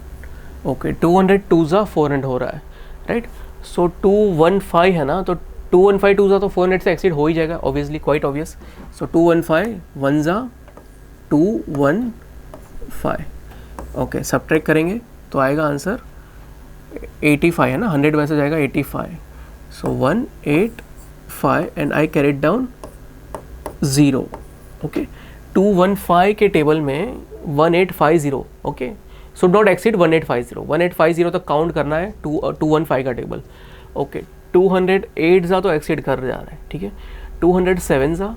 Okay 200 2 ज़ा 400 हो रहा है, राइट. सो 215 है ना, तो 215 2 ज़ा तो 400 से एक्सीड हो ही जाएगा, ऑब्वियसली, क्वाइट ऑब्वियस. सो 215 1 ज़ा 215. ओके, सब्ट्रैक्ट करेंगे तो आएगा आंसर 85 है ना, 100 में से जाएगा 85. सो 185 and I carried down 0. Okay, 215 के टेबल में 1850. Okay, so don't exceed 1850. 1850 तक काउंट करना है 215 का टेबल. ओके, 208 ज़ा तो एक्सीड कर जा रहा है, ठीक है. 207 ज़ा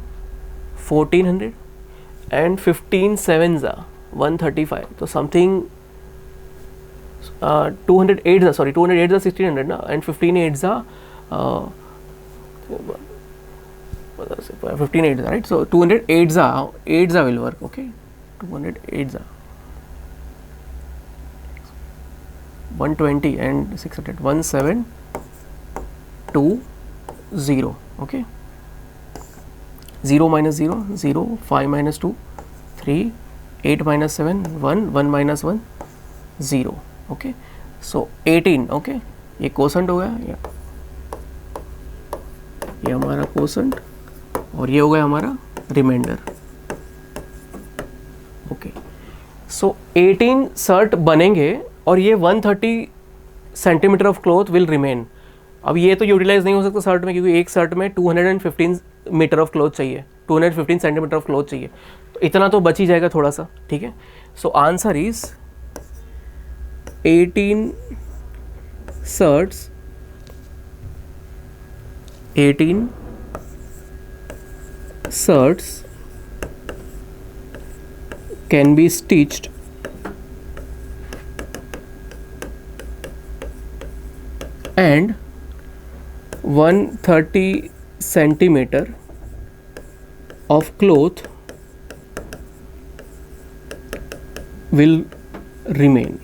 1400 एंड 15 7 ज़ा 135. तो समथिंग 208 ज़ा 1600 ना, एंड 15 8 ज़ा 15 8 ज़ा, राइट. सो 208 ज़ा विल वर्क. ओके, 208 ज़ा 120 and 600 1720. Okay, 0 minus 0 0, 5 minus 2 3, 8 minus 7 1, 1 minus 1 0. Okay, so 18. Okay, ये कोसेंट हो गया, ये हमारा कोसेंट, और ये हो गया हमारा रिमाइंडर. ओके, सो 18 सर्ट बनेंगे और ये 130 centimetre of cloth will remain. अब ये तो यूटिलाइज नहीं हो सकता शर्ट में, क्योंकि एक शर्ट में 215 मीटर ऑफ क्लॉथ चाहिए, 215 सेंटीमीटर ऑफ क्लॉथ चाहिए, तो इतना तो बच ही जाएगा थोड़ा सा, ठीक है. So answer is 18 shirts, 18 shirts can be stitched and 130 centimeter of cloth will remain.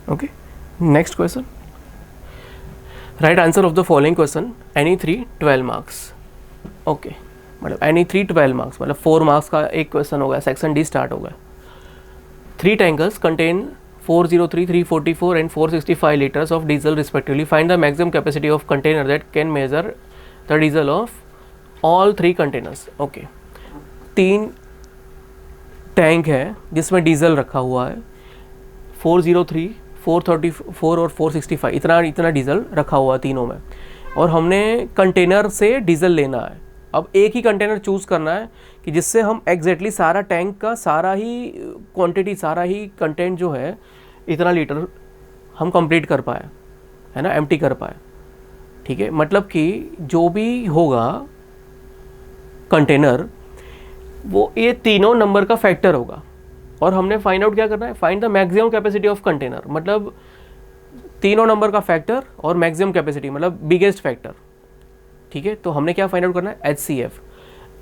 Okay, next question. Write answer of the following question, any 3 12 marks. Okay, मतलब any 3 12 marks, मतलब 4 marks का एक क्वेश्चन हो गया, सेक्शन डी स्टार्ट हो गया. 3 tankers contain 403, 344 and 465 liters of diesel respectively. Find the maximum capacity of container that can measure the diesel of all 3 containers. Okay, 3 tank है जिसमें डीजल रखा हुआ है, 403, 434 और 465, इतना डीजल रखा हुआ है तीनों में, और हमने कंटेनर से डीजल लेना है. अब एक ही कंटेनर चूज़ करना है कि जिससे हम एग्जैक्टली सारा टैंक का सारा ही क्वांटिटी, सारा ही कंटेंट जो है इतना लीटर हम कंप्लीट कर पाए, है ना, एम्प्टी कर पाए. ठीक है, मतलब कि जो भी होगा कंटेनर वो ये तीनों नंबर का फैक्टर होगा, और हमने फाइंड आउट क्या करना है, find the maximum capacity of container, मतलब तीनों नंबर का फैक्टर और मैक्सिमम कैपेसिटी मतलब बिगेस्ट फैक्टर. ठीक है, तो हमने क्या फाइंड आउट करना है, HCF.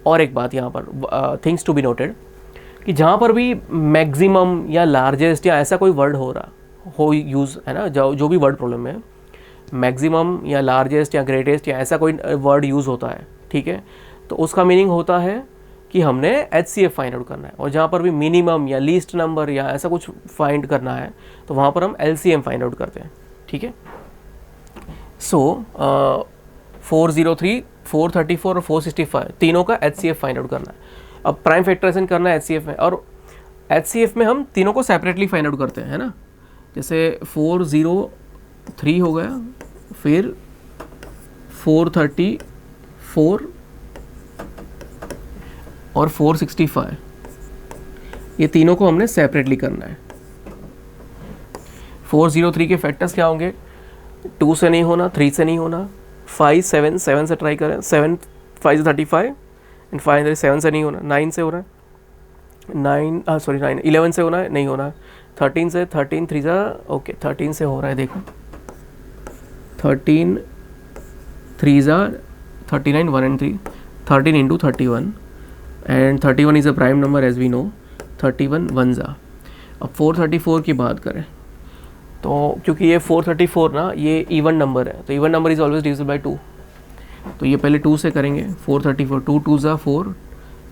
और एक बात यहाँ पर थिंग्स टू बी नोटेड कि जहाँ पर भी मैक्सिमम या लार्जेस्ट या ऐसा कोई वर्ड हो यूज़ है ना, जो भी वर्ड प्रॉब्लम है, मैक्सिमम या लार्जेस्ट या ग्रेटेस्ट या ऐसा कोई वर्ड यूज़ होता है, ठीक है, तो उसका मीनिंग होता है कि हमने HCF फाइंड आउट करना है. और जहाँ पर भी मिनिमम या लीस्ट नंबर या ऐसा कुछ फाइंड करना है तो वहाँ पर हम LCM फाइंड आउट करते हैं. ठीक है, सो 403, 434 और 465 तीनों का HCF फाइंड आउट करना है. अब प्राइम फैक्टराइजेशन करना है HCF में, और HCF में हम तीनों को सेपरेटली फाइंड आउट करते हैं, है ना. जैसे 403 हो गया, फिर 434 और 465, ये तीनों को हमने सेपरेटली करना है. 403 के फैक्टर्स क्या होंगे, 2 से नहीं होना, 3 से नहीं होना, 5 7 7 से ट्राई करें, 7 5 35 एंड 5 7 से नहीं होना, 9 से हो रहा है, 9 11 से होना है, नहीं होना है, 13 से, 13 3 जा ओके 13 से हो रहा है, देखो 13 3 जा 39 1 and 3, 13 into 31 and 31 is a prime number as we know, 31 1 जा. अब 434 की बात करें तो क्योंकि ये 434 ना ये इवन नंबर है, तो even number is always divisible by 2, तो ये पहले 2 से करेंगे. 434 2 2 जा 4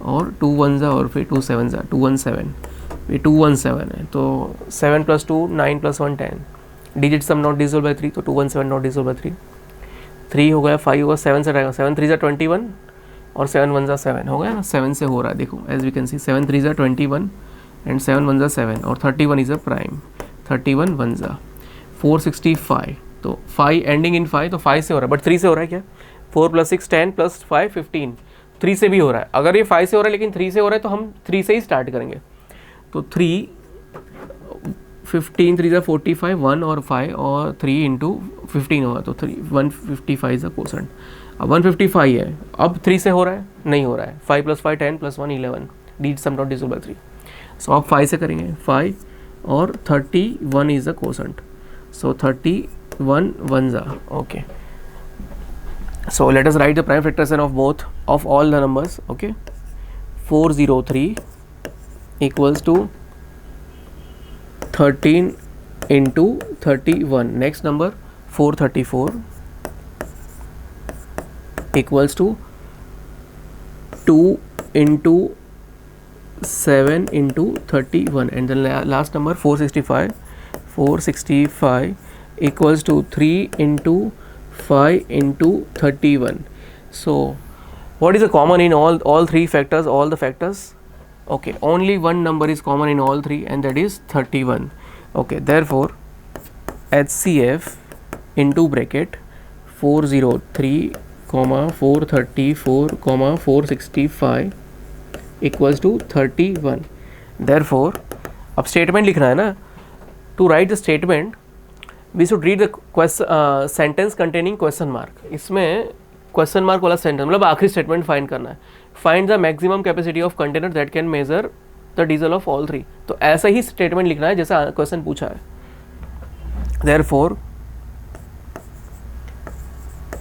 और 2 1 जा और फिर 2 7 जा 217, ये 217 है, तो 7 + 2 9 + 1 10, digit sum not divisible by 3, तो 217 नॉट डिविजिबल बाय 3, 3 हो गया, 5 होगा, 7 से रहेगा, 7 3 21 और 7 1 7 हो गया ना, 7 से हो रहा है, देखो as we can see 7 3 21 and 7 1 7 और 31 इज अ प्राइम, 31 1 465, तो 5 एंडिंग इन 5, तो 5 से हो रहा है, बट 3 से हो रहा है क्या, 4 + 6 10 + 5 15, 3 से भी हो रहा है, अगर ये 5 से हो रहा है लेकिन 3 से हो रहा है तो हम 3 से ही स्टार्ट करेंगे, तो 3 15 3 45 1 और 5 और 3 × 15 होगा, तो 155 इज अ क्वोशंट। अब 155 है, अब 3 से हो रहा है, नहीं हो रहा है, 5 + 5 10 + 1 11, digit sum not divisible by 3, so अब 5 से करेंगे, 5 और 31 is a quotient, so 31 1 okay, so let us write the prime factorization of both of all the numbers, okay, 403 equals to 13 into 31, next number 434 equals to 2 into 7 into 31, and the last number 465 equals to 3 into 5 into 31. So what is the common in all three factors, all the factors? Okay, only one number is common in all three, and that is 31. Okay, therefore HCF into bracket 403 434 465 equals to 31. Therefore अब statement लिखना है ना, to write the statement we should read the sentence containing question mark, इसमें question mark वाला sentence मतलब आखिरी statement find करना है, find the maximum capacity of container that can measure the diesel of all three, तो ऐसा ही statement लिखना है जैसा क्वेश्चन पूछा है। Therefore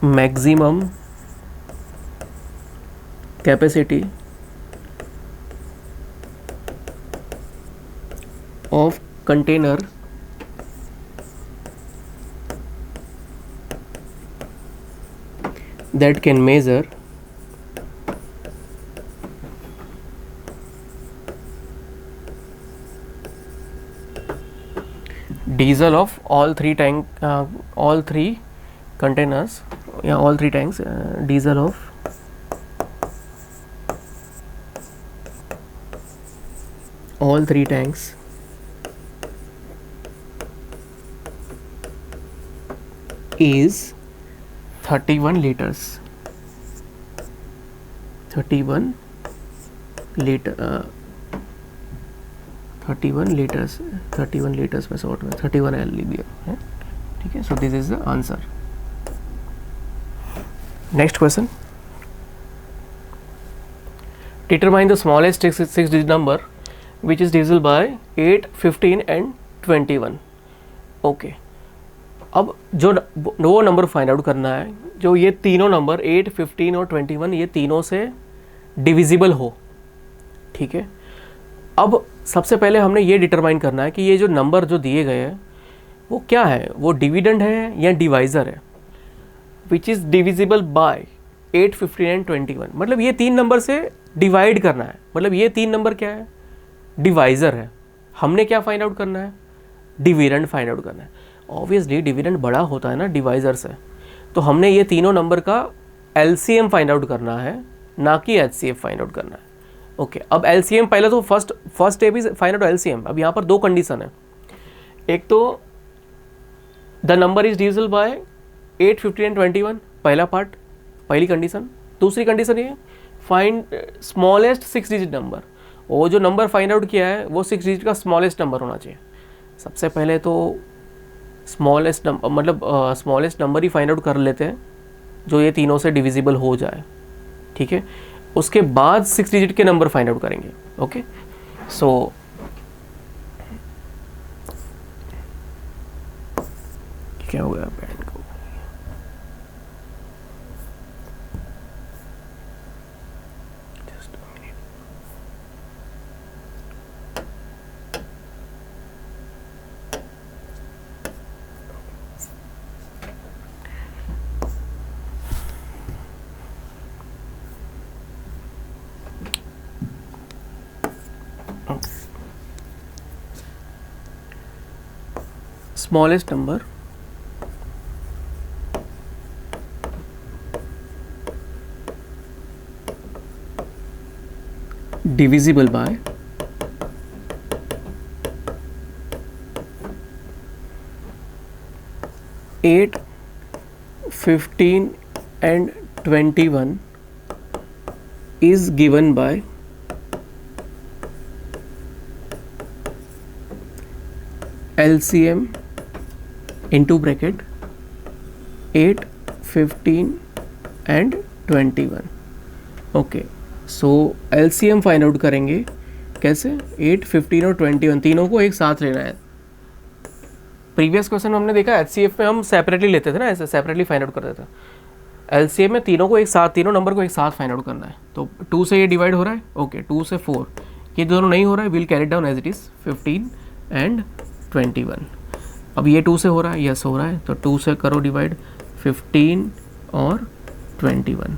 maximum capacity of container that can measure diesel of all three containers, all three tanks, diesel of all three tanks is 31 liters, 31 liters में short में 31 L लिख दिया है, ठीक है। सो this is the answer. Next question, determine the smallest 6 digit number which is divisible by 8, 15 and 21। Okay, अब जो वो नंबर फाइंड आउट करना है जो ये तीनों नंबर 8, 15 और 21 ये तीनों से डिविजिबल हो, ठीक है। अब सबसे पहले हमने ये डिटरमाइन करना है कि ये जो नंबर जो दिए गए हैं वो क्या है, वो डिविडेंड है या डिवाइज़र है, which is divisible by 8, 15 and 21, मतलब ये तीन नंबर से डिवाइड करना है, मतलब ये तीन नंबर क्या है, डिवाइज़र है। हमने क्या फाइंड आउट करना है, डिविडेंड फाइंड आउट करना है। ऑब्वियसली डिविडेंड बड़ा होता है ना डिवाइज़र से, तो हमने ये तीनों नंबर का एलसीएम फाइंड आउट करना है, ना कि एचसीएफ फाइंड आउट करना है। ओके, अब एलसीएम पहले तो first step is find out LCM. अब यहाँ पर दो कंडीशन है, एक तो the number is divisible bye 8, 15 and 21, पहला पार्ट, पहली कंडीशन। दूसरी कंडीशन ये फाइंड स्मॉलेस्ट 6 digit नंबर, वो जो नंबर फाइंड आउट किया है वो 6 digit का स्मॉलेस्ट नंबर होना चाहिए। सबसे पहले तो स्मॉलेस्ट नंबर मतलब स्मॉलेस्ट नंबर ही फाइंड आउट कर लेते हैं जो ये तीनों से डिविजिबल हो जाए, ठीक है। उसके बाद 6 digit के नंबर फाइंड आउट करेंगे। ओके, सो क्या हो गया पेन को, smallest number divisible by 8, 15 and 21 is given by LCM into bracket 8, 15 and 21. Okay, so LCM find out करेंगे कैसे? 8, 15 और 21 तीनों को एक साथ लेना है. प्रीवियस क्वेश्चन में हमने देखा HCF में हम सेपरेटली लेते थे ना, ऐसे सेपरेटली फाइंड आउट करते थे. LCM में तीनों को एक साथ, तीनों नंबर को एक साथ फाइंड आउट करना है. तो 2 से ये डिवाइड हो रहा है, ओके 2 से 4, ये दोनों नहीं हो रहा है, will carry down as it is 15 and 21. अब ये 2 से हो रहा है, यस हो रहा है, तो 2 से करो डिवाइड 15 और 21.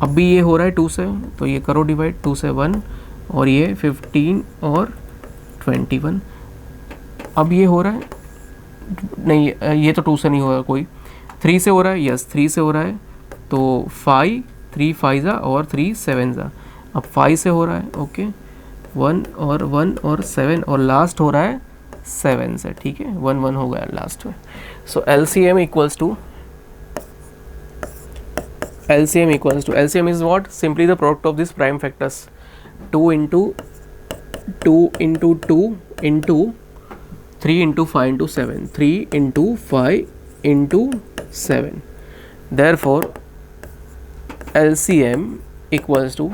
अब भी ये हो रहा है 2 से, तो ये करो डिवाइड 2 से 1 और ये 15 और 21. अब ये हो रहा है, नहीं ये तो 2 से नहीं होगा, कोई 3 से हो रहा है, यस 3 से हो रहा है, तो 5, 3 5 और 3 7 जा. अब 5 से हो रहा है, ओके 1 और 7 और लास्ट हो रहा है 7 से, ठीक है 1 1 हो गया लास्ट में. So LCM equals to LCM is what? Simply the product of these prime factors. 2 into 2 into 2 into 3 into 5 into 7. 3 into 5 into 7. Therefore, LCM equals to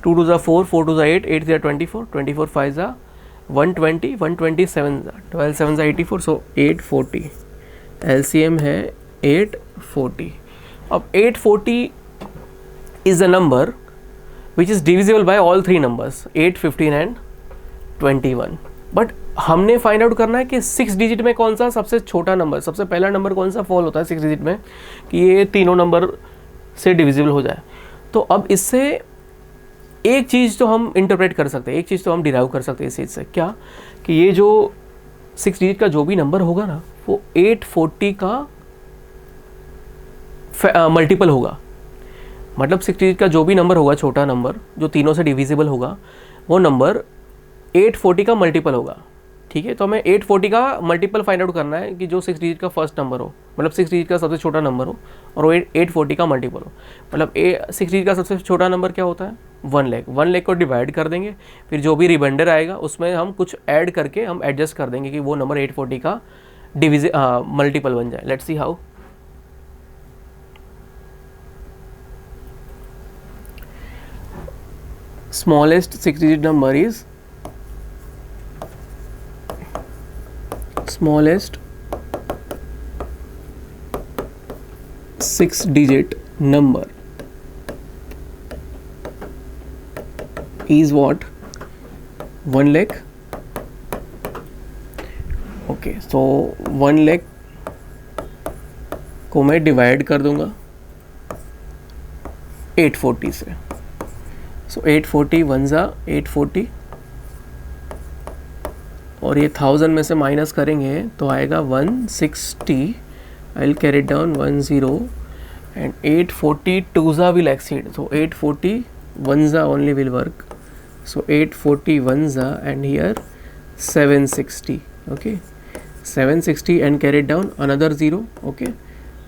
2 to the 4, 4 to the 8, 8 to the 24, 24 5 the 120, 127 the 12 7 the 84, so 840. LCM है 840. अब 840 is a number which is divisible by all three numbers 8, 15 and 21. But हमने find out करना है कि 6 digit में कौन सा सबसे छोटा नंबर, सबसे पहला नंबर कौन सा फॉल होता है 6 डिजिट में, कि ये तीनों नंबर से डिविजिबल हो जाए. तो अब इससे एक चीज़ तो हम इंटरप्रेट कर सकते हैं, एक चीज़ तो हम डिराइव कर सकते हैं इस चीज़ से, क्या कि ये जो 6 डिजिट का जो भी नंबर होगा ना, वो 840 का मल्टीपल होगा. मतलब 6 डिजिट का जो भी नंबर होगा, छोटा नंबर जो तीनों से डिविजिबल होगा, वो नंबर 840 का मल्टीपल होगा. ठीक है, तो हमें 840 का मल्टीपल फाइंड आउट करना है कि जो 6 डिजिट का फर्स्ट नंबर हो, मतलब 6 डिजिट का सबसे छोटा नंबर हो और वो 840 का मल्टीपल हो. मतलब 6 डिजिट का सबसे छोटा नंबर क्या होता है? 1 लाख. 1 लाख को डिवाइड कर देंगे, फिर जो भी रिमाइंडर आएगा उसमें हम कुछ ऐड करके हम एडजस्ट कर देंगे कि वो नंबर 840 का मल्टीपल बन जाए. Let's see how. Smallest 6-digit number is smallest 6-digit number is what? 1 lakh. Okay, so 1 lakh को मैं डिवाइड कर दूंगा 840 से. सो 840 1 जा 840 और ये 1000 में से माइनस करेंगे तो आएगा 160. I will carry down 10 and 840 2 जा विल एक्सीड. सो 840 1 जा ओनली विल वर्क. सो 840 1 जा and here 760. Okay 760 and carry down another 0. Okay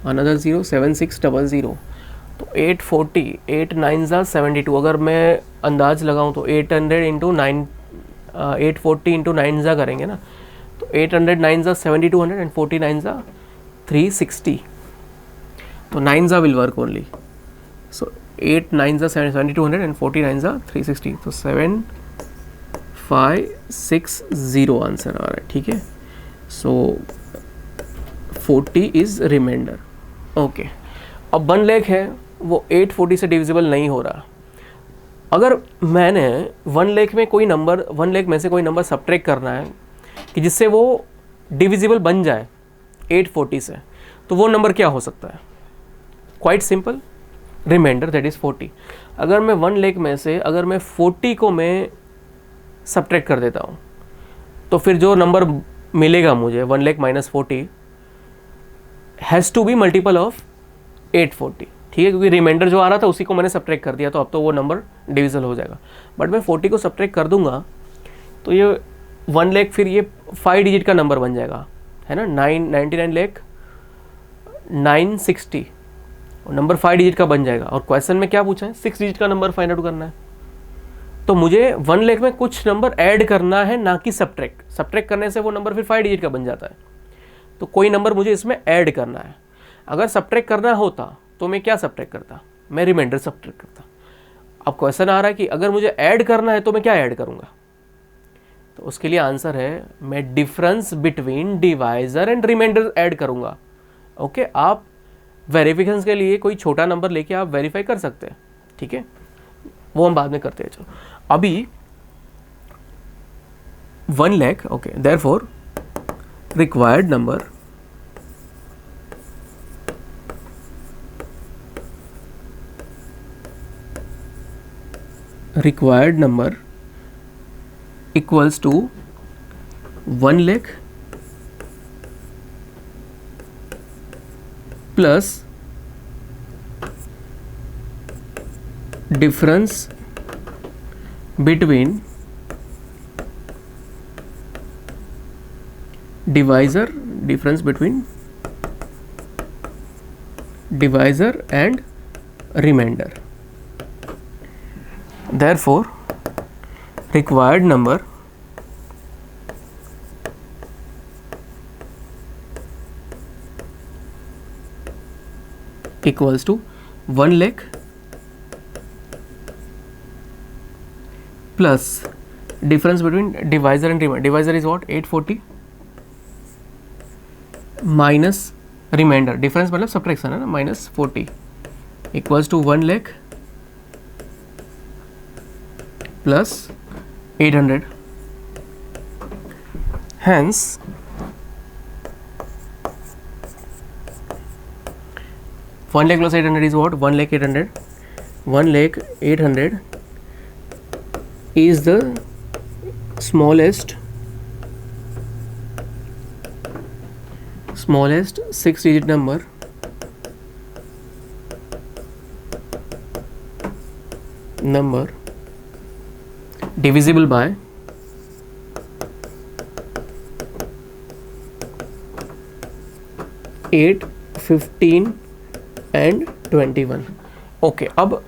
another 0 7600. तो 840 8 9 जा 72. अगर मैं अंदाज लगाऊं तो 800 इंटू 9 840 इंटू 9 जा करेंगे ना, तो 800 9 जा 7200 एंड 49 जा 360. तो 9 जा विल वर्क ओनली. सो 8 9 जा 7200 एंड 49 जा 360. तो 7560 आंसर आ रहा है. ठीक है, सो 40 इज रिमाइंडर. ओके, अब 1 लाख है, वो 840 से डिविजिबल नहीं हो रहा. अगर मैंने 1 लाख में कोई नंबर 1 लाख में से कोई नंबर सब्ट्रैक्ट करना है कि जिससे वो डिविजिबल बन जाए 840 से, तो वो नंबर क्या हो सकता है? Quite simple, remainder that is 40. अगर मैं 1 लाख में से अगर मैं 40 को मैं सब्ट्रैक्ट कर देता हूँ, तो फिर जो नंबर मिलेगा मुझे 1 lakh minus 40 has to be multiple of 840, ठीक है, क्योंकि रिमाइंडर जो आ रहा था उसी को मैंने सब्ट्रैक्ट कर दिया, तो अब तो वो नंबर डिविजल हो जाएगा। बट मैं 40 को सब्ट्रैक्ट कर दूंगा तो ये 1 लाख फिर ये 5 डिजिट का नंबर बन जाएगा, है ना, 99 लाख 960 और नंबर 5 डिजिट का बन जाएगा। और क्वेश्चन में क्या पूछा है, 6 डिजिट का नंबर फाइंड आउट करना है, तो मुझे 1 लाख में कुछ नंबर ऐड करना है, ना कि सब्ट्रैक्ट करने से वो नंबर फिर 5 डिजिट का बन जाता है। तो कोई नंबर मुझे इसमें ऐड करना है। अगर सब्ट्रैक्ट करना होता तो मैं क्या सब्ट्रैक्ट करता, मैं रिमाइंडर सब्ट्रैक्ट करता। अब क्वेश्चन आ रहा है कि अगर मुझे ऐड करना है तो मैं क्या ऐड करूँगा, तो उसके लिए आंसर है मैं difference between divisor and remainder add करूँगा। ओके, आप वेरिफिकेशन के लिए कोई छोटा नंबर लेके आप वेरीफाई कर सकते हैं, ठीक है, वो हम बाद में करते हैं। चलो अभी 1 lakh, okay, therefore required number equals to 1 lakh plus difference between divisor and remainder. Therefore required number equals to 1 lakh plus difference between divisor and remainder. Divisor is what, 840 minus remainder, difference मतलब subtraction है ना, minus 40 equals to 1 lakh plus 800. Hence 1 lakh plus 800 is what, 1 lakh 800. 1 lakh 800 is the smallest 6-digit number divisible by 8, 15 and 21। Okay, अब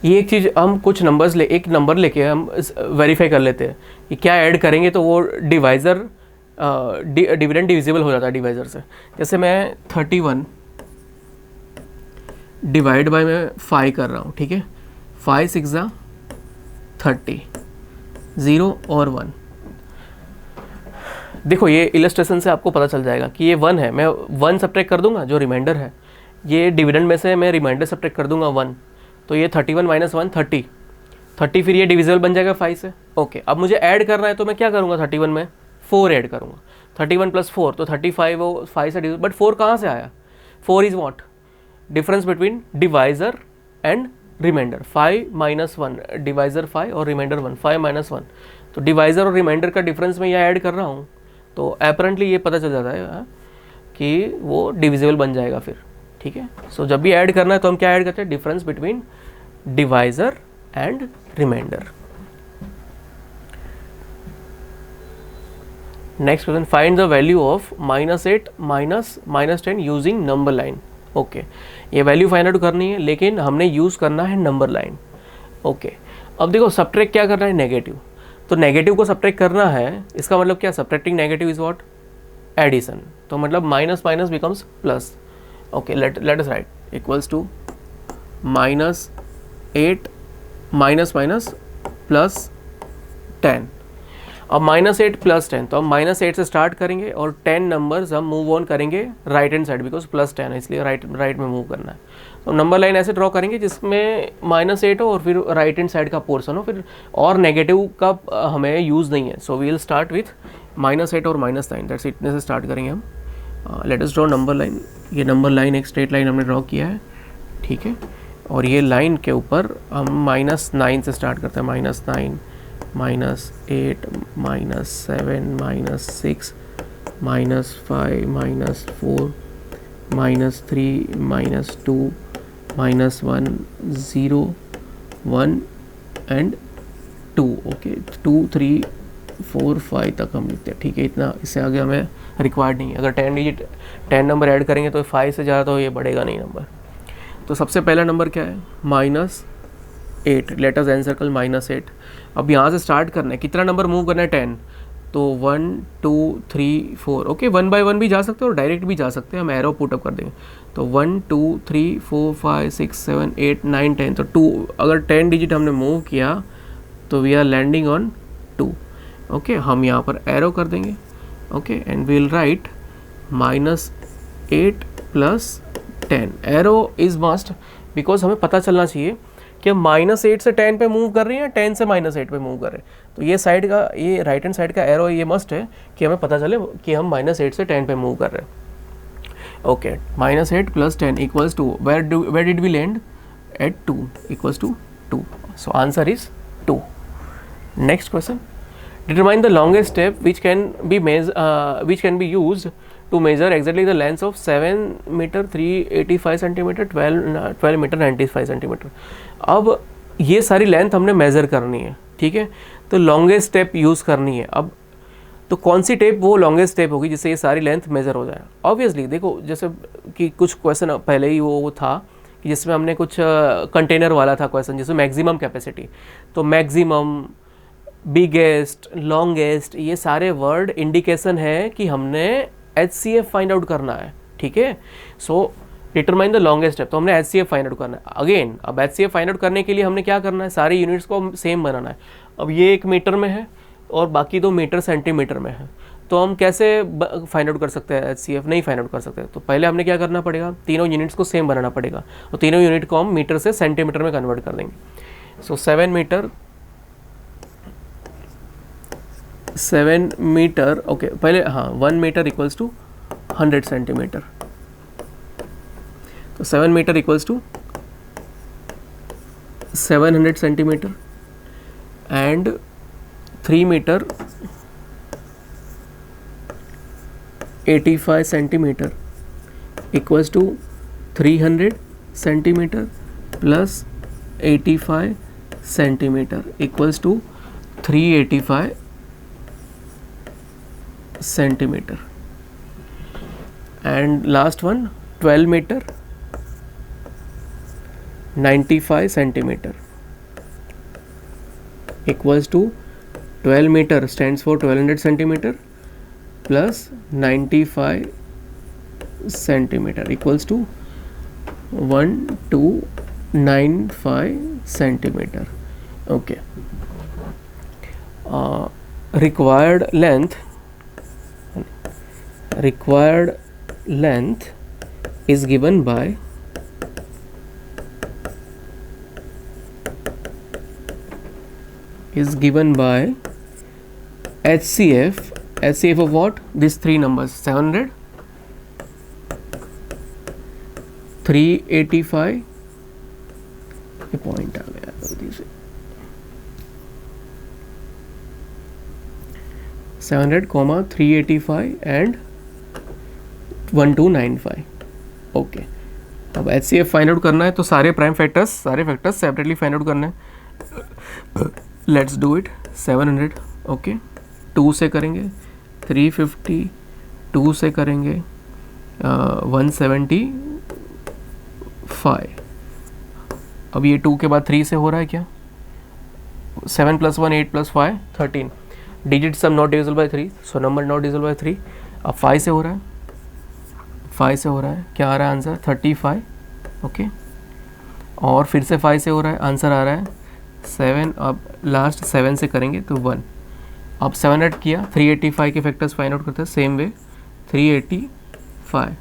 ये एक चीज़ हम कुछ numbers एक number लेके हम वेरीफाई कर लेते हैं कि क्या ऐड करेंगे तो वो डिवाइज़र डिविडेंड डिविजिबल हो जाता है डिवाइज़र से। जैसे मैं 31 डिवाइड बाय मैं 5 कर रहा हूँ, ठीक है, 5 6 जा 30, 0 और 1। देखो ये इलस्ट्रेशन से आपको पता चल जाएगा कि ये 1 है, मैं 1 सब्ट्रैक्ट कर दूंगा जो रिमाइंडर है, ये डिविडेंड में से मैं रिमाइंडर सब्ट्रैक्ट कर दूंगा 1, तो ये 31 माइनस 1 30 फिर ये डिविजिबल बन जाएगा 5 से। ओके, अब मुझे ऐड करना है तो मैं क्या करूँगा, 31 में 4 ऐड करूँगा, 31 प्लस 4 तो 35, वो 5 से डिविजिबल, बट 4 कहाँ से आया, 4 is what, difference between divisor and remainder, 5 minus 1, divisor 5 और रिमाइंडर 1, 5 माइनस 1, तो डिवाइज़र और रिमाइंडर का डिफरेंस मैं यहाँ ऐड कर रहा हूँ, तो अपरेंटली ये पता चल जाता है कि वो डिविजिबल बन जाएगा फिर, ठीक है। सो जब भी ऐड करना है तो हम क्या ऐड करते हैं, difference between divisor and remainder. Next question, find the value of -8 -10 using number line. Okay, ये वैल्यू फाइंड आउट करनी है लेकिन हमने यूज़ करना है नंबर लाइन। ओके, अब देखो सब्ट्रैक्ट क्या करना है, नेगेटिव, तो नेगेटिव को सब्ट्रैक्ट करना है, इसका मतलब क्या, subtracting negative is what, addition, तो मतलब minus minus becomes plus. Okay, let us write equals to -8 minus minus plus 10। अब -8 प्लस 10, तो हम -8 से स्टार्ट करेंगे और 10 नंबर्स हम मूव ऑन करेंगे राइट हैंड साइड, बिकॉज +10 है इसलिए राइट में मूव करना है। तो नंबर लाइन ऐसे ड्रॉ करेंगे जिसमें -8 हो और फिर राइट हैंड साइड का पोर्सन हो, फिर और नेगेटिव का हमें यूज़ नहीं है। So we will start with -8 और -9, दैट्स इतने से स्टार्ट करेंगे हम। Let us draw number line. ये नंबर लाइन एक स्ट्रेट लाइन हमने ड्रॉ किया है, ठीक है, और ये लाइन के ऊपर हम -9 से स्टार्ट करते हैं, -9 -8 -7 -6 -5 -4 -3 -2 -1 0 1 एंड 2। ओके 2 3 4 5 तक हम लिखते हैं, ठीक है। इतना, इससे आगे हमें रिक्वायर्ड नहीं है। अगर 10 नंबर ऐड करेंगे तो 5 से ज़्यादा तो ये बढ़ेगा नहीं नंबर। तो सबसे पहला नंबर क्या है? -8। Let us encircle -8। अब यहाँ से स्टार्ट करना है, कितना नंबर मूव करना है? 10। तो 1 2 3 4। ओके 1 बाय 1 भी जा सकते हैं और डायरेक्ट भी जा सकते हैं, हम एरो पुटअप कर देंगे। तो 1 2 3 4 5 6 7 8 9 10। तो 2, अगर 10 डिजिट हमने मूव किया तो we are landing on 2। Okay हम यहाँ पर एरो कर देंगे। Okay and we will write -8 + 10। Arrow is must, because हमें पता चलना चाहिए कि हम -8 से 10 पे मूव कर रहे हैं या 10 से -8 पे मूव कर रहे हैं। तो ये साइड का, ये राइट हैंड साइड का एरो ये मस्ट है कि हमें पता चले कि हम -8 से 10 पे मूव कर रहे हैं। Okay -8 + 10 = 2। Where did we land? At 2 = 2। So answer is 2। Next question, determine the longest step which can be used to measure exactly the length of 7 meter 385 centimeter 12 meter 95 centimeter। अब ये सारी लेंथ हमने measure करनी है, ठीक है। तो longest step use करनी है। अब तो कौन सी टेप वो लॉन्गेस्ट स्टेप होगी जिससे ये सारी लेंथ मेज़र हो जाए? ऑब्वियसली देखो, जैसे कि कुछ क्वेश्चन पहले ही वो था कि जिसमें हमने कुछ कंटेनर वाला था क्वेश्चन, जिसमें मैक्सिमम कैपेसिटी। तो मैक्सिमम, बिगेस्ट, लॉन्गेस्ट, ये सारे वर्ड इंडिकेशन है कि हमने HCF फाइंड आउट करना है, ठीक है। सो डिटरमाइन द लॉन्गेस्ट स्टेप, तो हमने HCF फाइंड आउट करना है। अगेन अब HCF फाइंड आउट करने के लिए हमने क्या करना है? सारी यूनिट्स को सेम बनाना है। अब ये 1 मीटर में है और बाकी 2 मीटर सेंटीमीटर में है, तो हम कैसे फाइंड आउट कर सकते हैं? HCF नहीं फाइंड आउट कर सकते। तो पहले हमने क्या करना पड़ेगा? तीनों यूनिट्स को सेम बनाना पड़ेगा, और तीनों यूनिट को हम मीटर से सेंटीमीटर में कन्वर्ट कर देंगे। सो 7 मीटर, ओके पहले, हाँ 1 मीटर = 100 सेंटीमीटर। तो 7 metre = 700 centimetre and 3 metre 85 centimetre = 300 centimetre + 85 centimetre = 385 centimetre. And last one 12 metre 95 centimetre = 12 metre stands for 1200 centimetre + 95 centimetre = 1295 centimetre. Okay required length is given by HCF of what? These three numbers: 700, 385, ये point आ गया जल्दी से, 700, 385 and 1295। Okay अब HCF find out करना है, तो सारे factors separately find out करना है। Let's do it. 700 ओके 2 से करेंगे, 350 2 से करेंगे, 175। अब ये 2 के बाद 3 से हो रहा है क्या? 7 + 1 8 + 5 13। Digit sum not divisible by 3, so number not divisible by 3। अब 5 से हो रहा है, 5 से हो रहा है, क्या आ रहा है आंसर? 35। ओके और फिर से 5 से हो रहा है, आंसर आ रहा है 7। अब लास्ट 7 से करेंगे तो 1। अब 700 किया, 385 के फैक्टर्स फाइंड आउट करते हैं सेम वे। 385,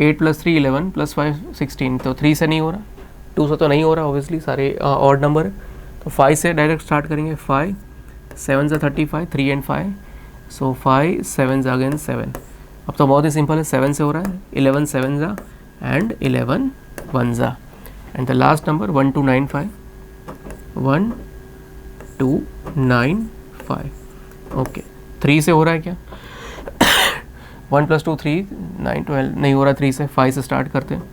8 + 3 11 + 5 16। तो 3 से नहीं हो रहा, 2 से तो नहीं हो रहा, ऑब्वियसली सारे ऑड नंबर है। तो 5 से डायरेक्ट स्टार्ट करेंगे। 5 7 से 35, 3 and 5, सो 5 7 अगेन 7। अब तो बहुत ही सिंपल है, 7 से हो रहा है, 11 7 and 11 1 and the last number 1295, 1295। Okay 3 से हो रहा है क्या? 1 + 2 3, 9 12 नहीं हो रहा, 3 से 5 से स्टार्ट करते हैं.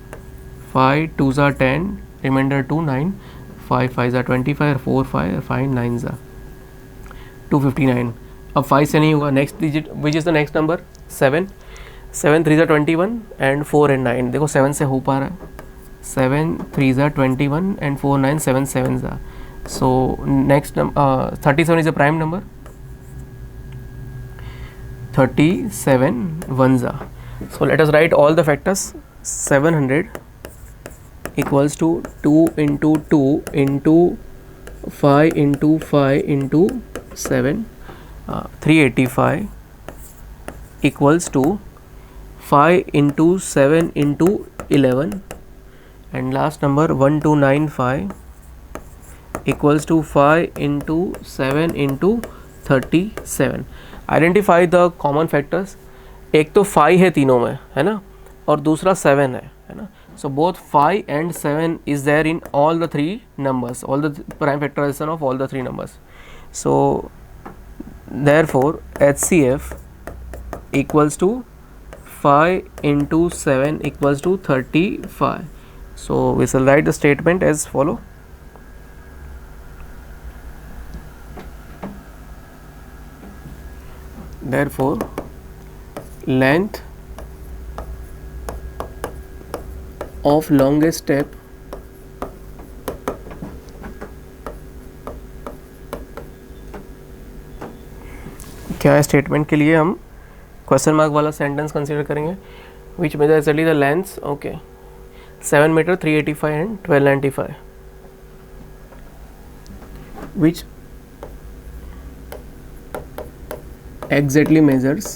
5 2 ज़ा 10, रिमाइंडर 2 9, 5 5 ज़ा 25, 4 5 5 9 ज़ा 259. अब 5 से नहीं होगा, next digit which is the next number 7. 7 3 ज़ा 21 एंड 4 and 9. देखो 7 से हो पा रहा है. 7 3 ज़ा 21 एंड 4 9 7 7 ज़ा. So next 37 is a prime number. 37 ones are. So let us write all the factors. 700 equals to 2 into 2 into 5 into 5 into 7. 385 equals to 5 into 7 into 11. And last number 1295 equals to 5 into 7 into 37. Identify the common factors. एक तो 5 है तीनों में, है ना, और दूसरा 7 है ना. So both 5 and 7 is there in all the 3 numbers, all the prime factorization of all the 3 numbers. So therefore HCF equals to 5 into 7 equals to 35. So we shall write the statement as follow. Therefore length of longest step क्या है statement के लिए हम question mark वाला sentence consider करेंगे. Which measure actually the length. Okay 7 metre 385 and 1295 which exactly measures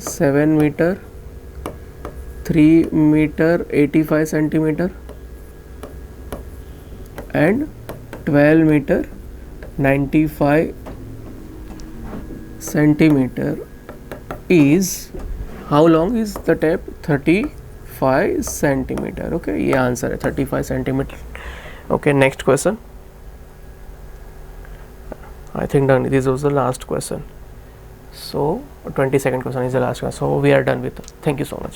7 meter 3 meter 85 centimeter and 12 meter 95 centimeter is how long is the tape? 35 centimeter. Okay, ये answer है 35 centimeter. Okay, next question. I think done. This was the last question. So 22nd question is the last one. So we are done with it. Thank you so much.